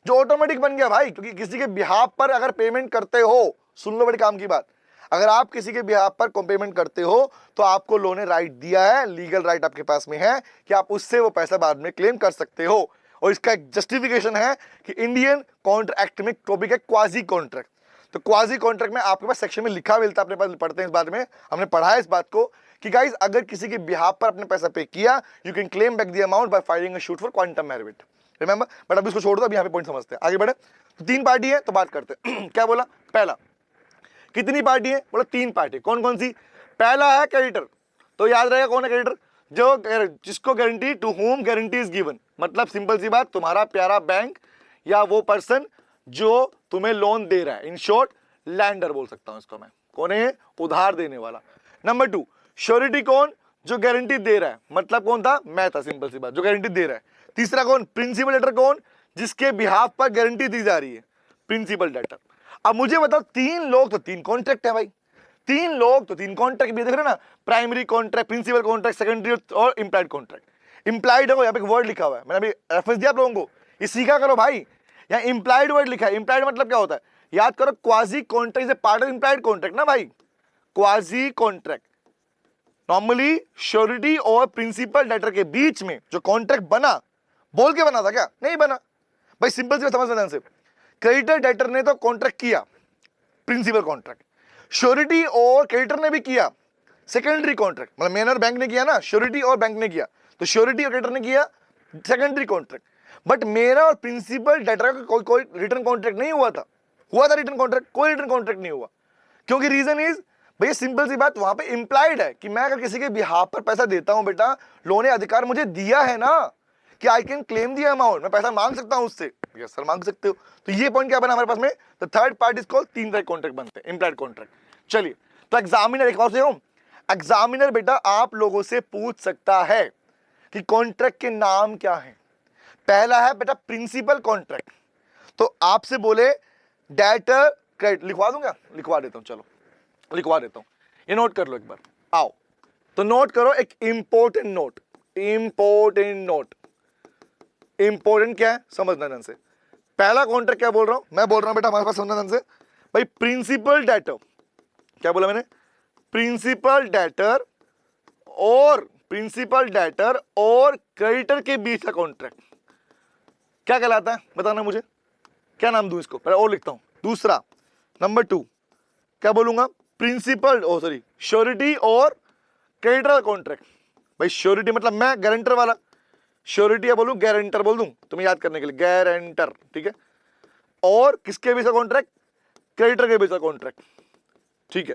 जो ऑटोमेटिक बन गया भाई, क्योंकि किसी के बिहाफ पर अगर पेमेंट करते हो, सुन लो बड़े काम की बात, अगर आप किसी के बिहाफ पर पेमेंट करते हो तो आपको लॉ ने राइट दिया है, लीगल राइट आपके पास में है कि आप उससे वो पैसा बाद में क्लेम कर सकते हो। और इसका एक जस्टिफिकेशन है कि इंडियन कॉन्ट्रैक्ट में टॉपिक है क्वाजी कॉन्ट्रैक्ट। तो क्वाजी कॉन्ट्रैक्ट में आपके पास सेक्शन में लिखा मिलता है, अपने पास पढ़ते हैं इस बात में, हमने पढ़ा है इस बात को कि गाइस अगर किसी के बिहाफ पर अपने पैसा पे किया, you can claim back the amount by filing a suit for quantum merit. Remember, but अब इसको छोड़ दो, अब यहाँ पे पॉइंट समझते हैं, आगे बढ़े। तो तीन पार्टी है, तो बात करते हैं। क्या बोला? पहला, कितनी पार्टी है? बोला तीन पार्टी। कौन कौन सी? पहला है क्रेडिटर। तो याद रहेगा कौन है क्रेडिटर? जो जिसको guarantee, to whom guarantee is given. मतलब सिंपल सी बात, तुम्हारा प्यारा बैंक या वो पर्सन जो तुम्हें लोन दे रहा है। इन शॉर्ट लैंडर बोल सकता हूं इसको मैं। कौन है? उधार देने वाला। नंबर 2 श्योरिटी कौन? जो गारंटी दे रहा है। मतलब कौन था? मैं था, सिंपल सी बात, जो गारंटी दे रहा है। तीसरा कौन? Principal debtor. कौन? जिसके बिहाफ पर गारंटी दी जा रही है, प्रिंसिपल डेटर। अब मुझे बताओ, तीन लोग तो तीन कॉन्ट्रैक्ट है भाई, तीन लोग तो तीन कॉन्ट्रैक्ट भी देख रहे ना, primary contract, principal contract, secondary और इंप्लाइड कॉन्ट्रैक्ट। इंप्लाइड है, यहाँ पे एक वर्ड लिखा हुआ है, मैंने अभी रेफरेंस दिया आप लोगों को, ये सीखा करो भाई। यहाँ इंप्लाइड वर्ड लिखा है। इंप्लाइड मतलब क्या होता है? याद करो, quasi contract is part of implied contract ना भाई। क्वाजी कॉन्ट्रैक्ट नॉर्मली श्योरिटी और प्रिंसिपल डेटर के बीच में जो कॉन्ट्रैक्ट बना, बोल के बना था क्या? नहीं बना, भाई सिंपल सी समझ ध्यान से, क्रेडिटर डेटर ने तो कॉन्ट्रैक्ट किया प्रिंसिपल कॉन्ट्रैक्ट, श्योरिटी और क्रेडिटर ने भी किया सेकेंडरी कॉन्ट्रैक्ट, मतलब मैंने और बैंक ने किया ना, श्योरिटी और बैंक ने किया, तो श्योरिटी और क्रेडिटर ने किया सेकेंडरी कॉन्ट्रैक्ट। बट मेरा और प्रिंसिपल डेटर का कोई रिटर्न कॉन्ट्रैक्ट नहीं हुआ था रिटर्न कॉन्ट्रैक्ट, कोई रिटर्न कॉन्ट्रैक्ट नहीं हुआ, क्योंकि रीजन इज भैया सिंपल सी बात, वहां पे इंप्लाइड है कि मैं अगर किसी के बिहाफ पर पैसा देता हूं बेटा, लोन ने अधिकार मुझे दिया है ना कि I can claim the amount, मैं पैसा मांग सकता हूं उससे, यस सर मांग सकते हो। तो ये पॉइंट क्या बना हमारे पास में, the third part is called, तीन तरह कॉन्ट्रैक्ट बनते हैं इंप्लाइड कॉन्ट्रैक्ट। चलिए तो एग्जामिनर, एक बार से एग्जामिनर बेटा आप लोगों से पूछ सकता है कि कॉन्ट्रैक्ट के नाम क्या है। पहला है बेटा प्रिंसिपल कॉन्ट्रैक्ट, तो आपसे बोले डेटर क्रेडिट, लिखवा दूंगा, लिखवा देता हूं, चलो लिखवा देता हूं, ये नोट कर लो एक बार, आओ तो नोट करो एक important note, important note, important क्या है समझना ध्यान से। पहला कॉन्ट्रैक्ट क्या बोल रहा हूं, मैं बोल रहा हूं बेटा हमारे पास समझना ध्यान से, भाई प्रिंसिपल डेटर, क्या बोला मैंने, प्रिंसिपल डेटर और क्रेडिटर के बीच का कॉन्ट्रैक्ट क्या कहलाता है बताना मुझे, क्या नाम दूं इसको, पहले और लिखता हूं। दूसरा नंबर 2 क्या बोलूंगा, प्रिंसिपल श्योरिटी और क्रेडिटर कॉन्ट्रैक्ट। भाई श्योरिटी मतलब मैं गारंटर वाला, श्योरिटी या बोलूं गारंटर बोल दूं तुम्हें याद करने के लिए, गारंटर, ठीक है। और किसके बीच का कॉन्ट्रैक्ट, क्रेडिटर के बीच का कॉन्ट्रैक्ट, ठीक है।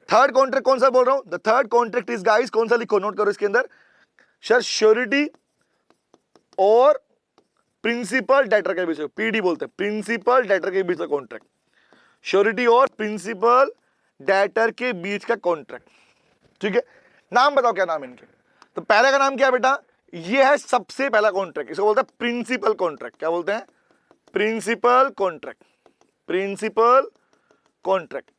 थर्ड कॉन्ट्रैक्ट कौन सा बोल रहा हूं, the third contract is guys, कौन सा लिखो नोट करो इसके अंदर, सर श्योरिटी और प्रिंसिपल डेटर के बीच, पीडी बोलते हैं, प्रिंसिपल डेटर के बीच का कॉन्ट्रैक्ट, श्योरिटी और प्रिंसिपल डेटर के बीच का कॉन्ट्रैक्ट, ठीक है। नाम बताओ क्या नाम है इनके, तो पहले का नाम क्या है बेटा, ये है सबसे पहला कॉन्ट्रैक्ट, इसको बोलते हैं प्रिंसिपल कॉन्ट्रैक्ट, क्या बोलते हैं, principal contract, principal contract.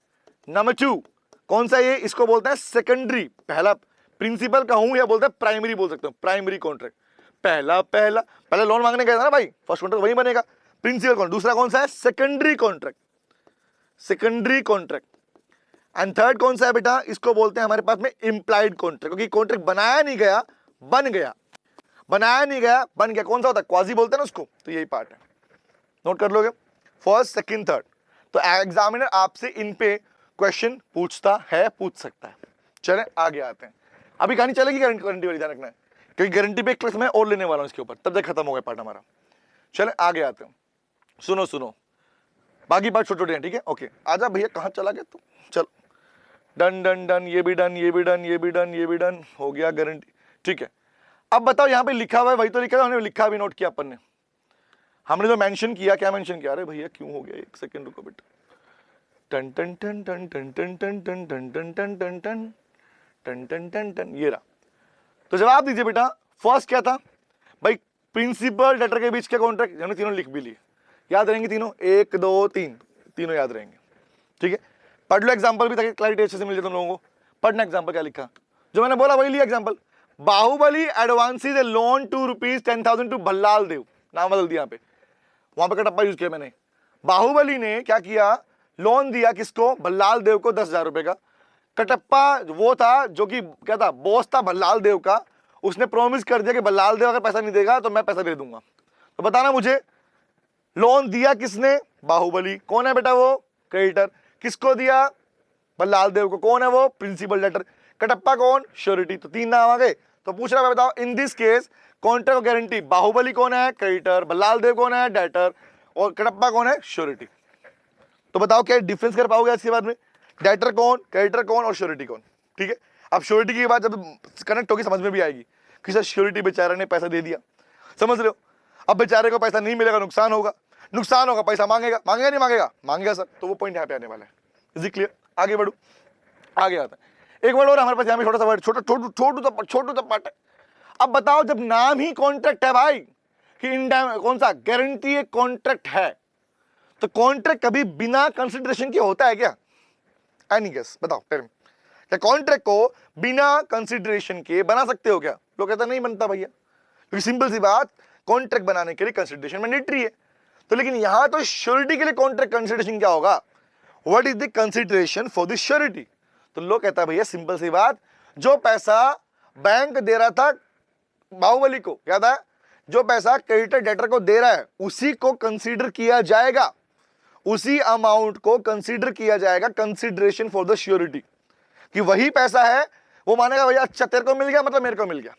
Number 2 कौन सा, ये इसको बोलते हैं सेकेंडरी, पहला प्रिंसिपल का हूं या बोलते हैं प्राइमरी बोल सकते हो, प्राइमरी कॉन्ट्रैक्ट। पहले लोन मांगने गया था ना भाई, फर्स्ट कॉन्ट्रैक्ट वही बनेगा प्रिंसिपल कॉन्ट्रैक्ट। दूसरा कौन सा है, secondary contract, secondary contract. And third कौन सा है बेटा, इसको बोलते हैं हमारे पास में इंप्लाइड कॉन्ट्रैक्ट, क्योंकि कॉन्ट्रैक्ट बनाया नहीं गया बन गया, बनाया नहीं गया बन गया, कौन सा होता है, क्वाजी बोलते हैं ना उसको, तो यही पार्ट है, नोट कर लोगे फर्स्ट सेकंड थर्ड। तो एग्जामिनर आपसे इन पे क्वेश्चन पूछता है, पूछ सकता है। चले आगे आते हैं, अभी कहानी चलेगी गारंटी वाली, ध्यान रखना है क्योंकि गारंटी पे एक क्लास में और लेने वाला हूं इसके ऊपर, तब तक खत्म हो गया पार्ट हमारा। चले आगे आते हैं, सुनो सुनो बाकी पार्ट छोटे छोटे हैं, ठीक है, ओके। आजा भैया कहाँ चला गया तू, चल डन डन डन, ये भी डन, ये भी डन, ये भी डन, ये भी डन हो गया गारंटी, ठीक है। अब बताओ यहाँ पे लिखा हुआ है वही तो लिखा है, हमने लिखा भी नोट किया अपन ने, हमने जो मेंशन किया, क्या मेंशन किया, अरे भैया क्यों हो गया, एक सेकंड रुको बेटा, टन टन टन टन टन टन टन टन टन टन टन टन टन टन टन टन टन, ये रहा। तो जवाब दीजिए बेटा, फर्स्ट क्या था भाई, प्रिंसिपल डेटर के बीच के कॉन्ट्रैक्ट, हमने तीनों लिख भी लिए, याद रहेंगे तीनों, 1 2 3 तीनों याद रहेंगे, ठीक है। पढ़ लो एग्जांपल भी ताकि क्लैरिटी अच्छे से मिल जाए तुम लोगों को। पढ़ना एग्जांपल क्या लिखा, जो मैंने बोला वही लिया example, Baahubali advances a loan to ₹10,000 to Bhallala Deva, नाम बदल दिया, यहाँ पे वहां पे कटप्पा यूज किया मैंने। बाहुबली ने क्या किया, लोन दिया किसको, भल्लाल देव को 10,000 रुपए का। कटप्पा वो था जो कि क्या था, बॉस था भल्लाल देव का, उसने प्रॉमिस कर दिया कि भल्लाल देव अगर पैसा नहीं देगा तो मैं पैसा दे दूंगा। तो बताना मुझे, लोन दिया किसने, बाहुबली, कौन है बेटा वो, क्रेडिटर, किसको दिया, भल्लाल देव को, कौन है वो, प्रिंसिपल डेटर, कटप्पा कौन, श्योरिटी। तो 3 नाम आ गए। तो पूछ रहा है बताओ, in this case contract guarantee, Baahubali कौन है, क्रेडिटर, भल्लाल देव कौन है, डेटर, और कटप्पा कौन है, श्योरिटी। तो बताओ क्या डिफरेंस कर पाओगे इसके बाद में, डेटर कौन, क्रेडिटर कौन और श्योरिटी कौन, ठीक है। अब श्योरिटी की बात जब कनेक्ट होगी समझ में भी आएगी कि सर श्योरिटी बेचारे ने पैसा दे दिया, समझ रहे हो। अब बेचारे को पैसा नहीं मिलेगा, नुकसान होगा, नुकसान होगा, पैसा मांगेगा, मांगेगा नहीं मांगेगा, मांगेगा सर। तो वो पॉइंट यहाँ पे आने वाला है, इज इट क्लियर। आगे बढ़ू, आगे आता है एक वर्ड और हमारे पास यहाँ पे, छोटा सा वर्ड, छोटू सा पार्ट है। अब बताओ, जब नाम ही कॉन्ट्रैक्ट है भाई कि इन कौन सा, गारंटी एक कॉन्ट्रैक्ट है, तो कॉन्ट्रैक्ट कभी बिना कंसिडरेशन के होता है क्या, एनी गेस बताओ, क्या कॉन्ट्रैक्ट को बिना कंसिडरेशन के बना सकते हो क्या, लोग कहते नहीं बनता भैया, क्योंकि सिंपल सी बात, कॉन्ट्रैक्ट बनाने के लिए कंसिडरेशन मैंडेटरी है। तो लेकिन यहां तो श्योरिटी के लिए कॉन्ट्रैक्ट कंसिडरेशन क्या होगा, what is the consideration for the surety. तो लोग कहता है भैया सिंपल सी बात, जो पैसा बैंक दे रहा था बाहुबली को, क्या था, जो पैसा क्रेडिटर डेटर को दे रहा है उसी को कंसीडर किया जाएगा, उसी अमाउंट को कंसीडर किया जाएगा कंसीडरेशन फॉर द श्योरिटी, कि वही पैसा है वो मानेगा भैया अच्छा तेरे को मिल गया मतलब मेरे को मिल गया,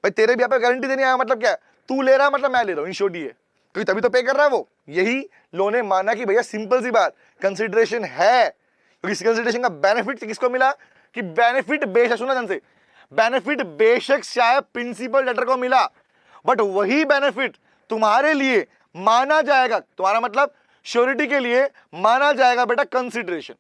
भाई तेरे भी यहाँ पे गारंटी देने आया मतलब क्या है, तू ले रहा है मतलब मैं ले रहा हूँ, इन शॉर्ट ये, क्योंकि तभी तो पे कर रहा है वो। यही लोगों ने माना कि भैया सिंपल सी बात कंसीडरेशन है, क्योंकि इस कंसीडरेशन का बेनिफिट किसको मिला, कि बेनिफिट बेशक, सुना ध्यान से, बेनिफिट बेशक शायद प्रिंसिपल डेटर को मिला, बट वही बेनिफिट तुम्हारे लिए माना जाएगा, तुम्हारा मतलब श्योरिटी के लिए माना जाएगा बेटा कंसीडरेशन,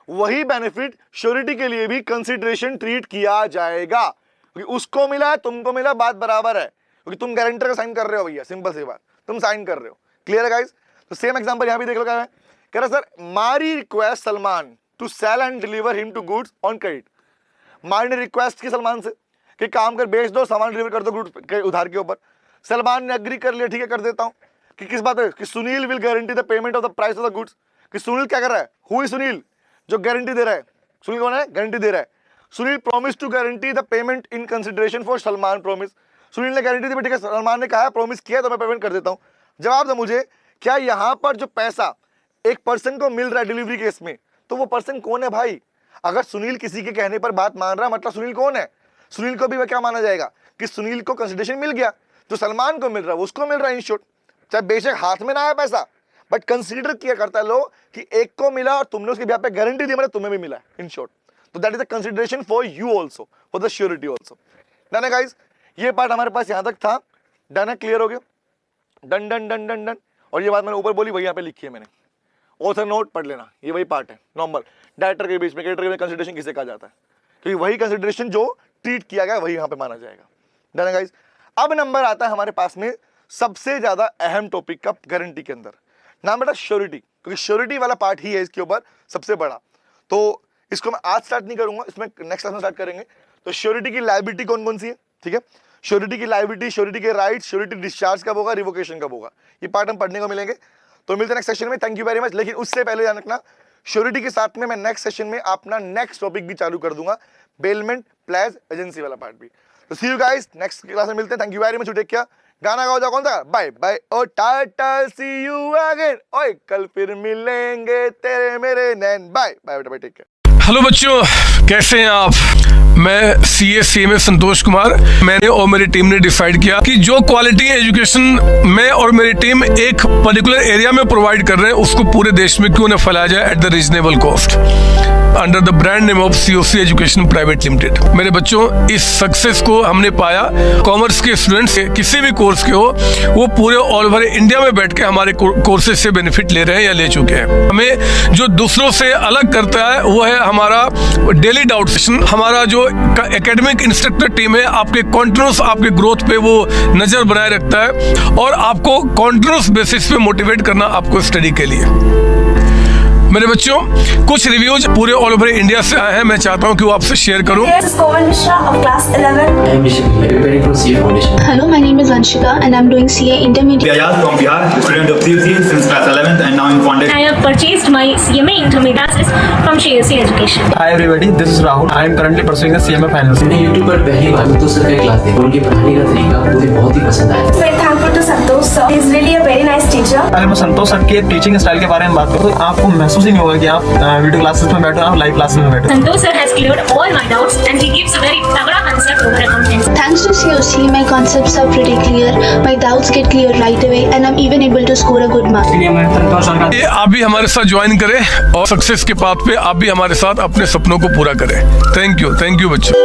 वही बेनिफिट श्योरिटी के लिए भी कंसीडरेशन ट्रीट किया जाएगा, क्योंकि उसको मिला है तुमको मिला, बात बराबर है, क्योंकि तुम गारंटर का साइन कर रहे हो भैया, सिंपल सी बात, तुम साइन कर रहे हो। क्लियर है गाइस? तो सेम एग्जांपल यहां भी देख लो, क्या है, कह रहा sir Mary request Salman to sell and deliver him to goods on credit. Mary ने रिक्वेस्ट की सलमान से कि काम कर बेच दो, सामान डिलीवर कर दो गुड्स के उधार के ऊपर। सलमान ने एग्री कर लिया, ठीक है कर देता हूं, कि किस बात है, कि Sunil will guarantee the payment of the price of the goods, कि सुनील क्या कर रहा है, हु इज सुनील, जो गारंटी दे रहा है, सुनील कौन है, गारंटी दे रहा है। Sunil promise to guarantee the payment in consideration for Salman promise, Sunil ने गारंटी दी, ठीक है सलमान ने कहा प्रॉमिस किया तो मैं पेमेंट कर देता हूं। जवाब दो मुझे, क्या यहां पर जो पैसा एक पर्सन को मिल रहा है डिलीवरी केस में, तो वो पर्सन कौन है भाई? अगर सुनील किसी के कहने पर बात मान रहा है मतलब सुनील कौन है? सुनील को भी वह क्या माना जाएगा कि सुनील को कंसिडरेशन मिल गया, जो सलमान को मिल रहा है उसको मिल रहा है इन शॉर्ट, चाहे बेशक हाथ में ना आया पैसा, बट कंसीडर किया करता है लोग कि एक को मिला और तुमने उसके ब्याह पे गारंटी दी, मतलब तुम्हें भी मिला इन शॉर्ट, तो that is the consideration for you also, for the surety also. Done है गाइस? ये पार्ट हमारे पास यहां तक था, डन है, क्लियर हो गया, done done done done done. और ये बात मैंने ऊपर बोली वही यहाँ पे लिखी है मैंने, ऑथर नोट पढ़ लेना, ये वही पार्ट है नॉर्मल डायरेक्टर के बीच में, क्रेडिटर में कंसीडरेशन किसे कहा जाता है, क्योंकि वही कंसीडरेशन जो ट्रीट किया गया वही यहाँ पे माना जाएगा। डन है गाइस? अब नंबर आता है हमारे पास में सबसे ज्यादा अहम टॉपिक का गारंटी के अंदर, नाम बेटा श्योरिटी, क्योंकि श्योरिटी वाला पार्ट ही है इसके ऊपर सबसे बड़ा। तो इसको मैं आज स्टार्ट नहीं करूंगा, इसमें नेक्स्ट क्लास में स्टार्ट करेंगे। तो श्योरिटी की लायबिलिटी कौन कौन सी है, ठीक है, श्योरिटी की लायबिलिटी, श्योरिटी के राइट, श्योरिटी डिस्चार्ज कब होगा, रिवोकेशन कब होगा, ये पार्ट हम पढ़ने को मिलेंगे। तो मिलते हैं नेक्स्ट सेशन में, थैंक यू वेरी मच। लेकिन उससे पहले ध्यान रखना, श्योरिटी के साथ में मैं नेक्स्ट सेशन में अपना नेक्स्ट टॉपिक भी चालू कर दूंगा, बेलमेंट प्लेज एजेंसी वाला पार्ट भी। तो see you guys, next class में मिलते हैं, thank you very much, take care. गाना गाओ जाओ, कौन सा, bye bye oh tata see you again, ओए कल फिर मिलेंगे तेरे मेरे नैन, बाय बाय बेटा, बाय, टेक केयर। हेलो बच्चों, कैसे हैं आप? मैं CA संतोष कुमार। मैंने और मेरी टीम ने डिसाइड किया कि जो क्वालिटी एजुकेशन मैं और मेरी टीम एक पर्टिकुलर एरिया में प्रोवाइड कर रहे हैं उसको पूरे देश में क्यों न फैलाया जाए at the reasonable cost under the brand name of COC education private limited. मेरे बच्चों, इस सक्सेस को हमने पाया, कॉमर्स के स्टूडेंट्स किसी भी कोर्स के हो वो पूरे ऑल ओवर इंडिया में बैठ के हमारे कोर्सेज से बेनिफिट ले रहे हैं या ले चुके हैं। हमें जो दूसरों से अलग करता है वो है हमारा डेली डाउट सेशन। हमारा जो एकेडमिक इंस्ट्रक्टर टीम है आपके कॉन्टिन्यूस आपके ग्रोथ पे वो नजर बनाए रखता है और आपको कॉन्टिन्यूस बेसिस पे मोटिवेट करना आपको स्टडी के लिए। मेरे बच्चों, कुछ रिव्यूज पूरे ऑल ओवर इंडिया से आए हैं, मैं चाहता हूं कि वो आपसे शेयर करूं। Hello, my name is Anshika and I'm doing CA Intermediate. Ayaz from Bihar, student of COC since class 11th and now in founded. I have purchased my CMA Intermediate from COC Education. Hi everybody, this is Rahul. I am currently pursuing a CMA finals. मैंने YouTube पर पहली बार संतोष sir का class देखा, उनके पढ़ाने का तरीका मुझे बहुत ही पसंद आया। Very thankful to Santosh sir. He is really a very nice teacher. अगर मैं संतोष सर के टीचिंग स्टाइल के बारे में बात करूँ तो आपको महसूस ही नहीं होगा कि आप वीडियो क्लासेस में बैठो, आप लाइव क्लासेस में बैठो। Santosh sir has cleared all my doubts and he gives a very तगड़ा concept over accounting. Thanks to COC, my concepts are pretty clear, my doubts get clear right away and I'm even able to score a good mark. ये आप भी हमारे साथ join करें और success के path पे आप भी हमारे साथ अपने सपनों को पूरा करें। थैंक यू बच्चों।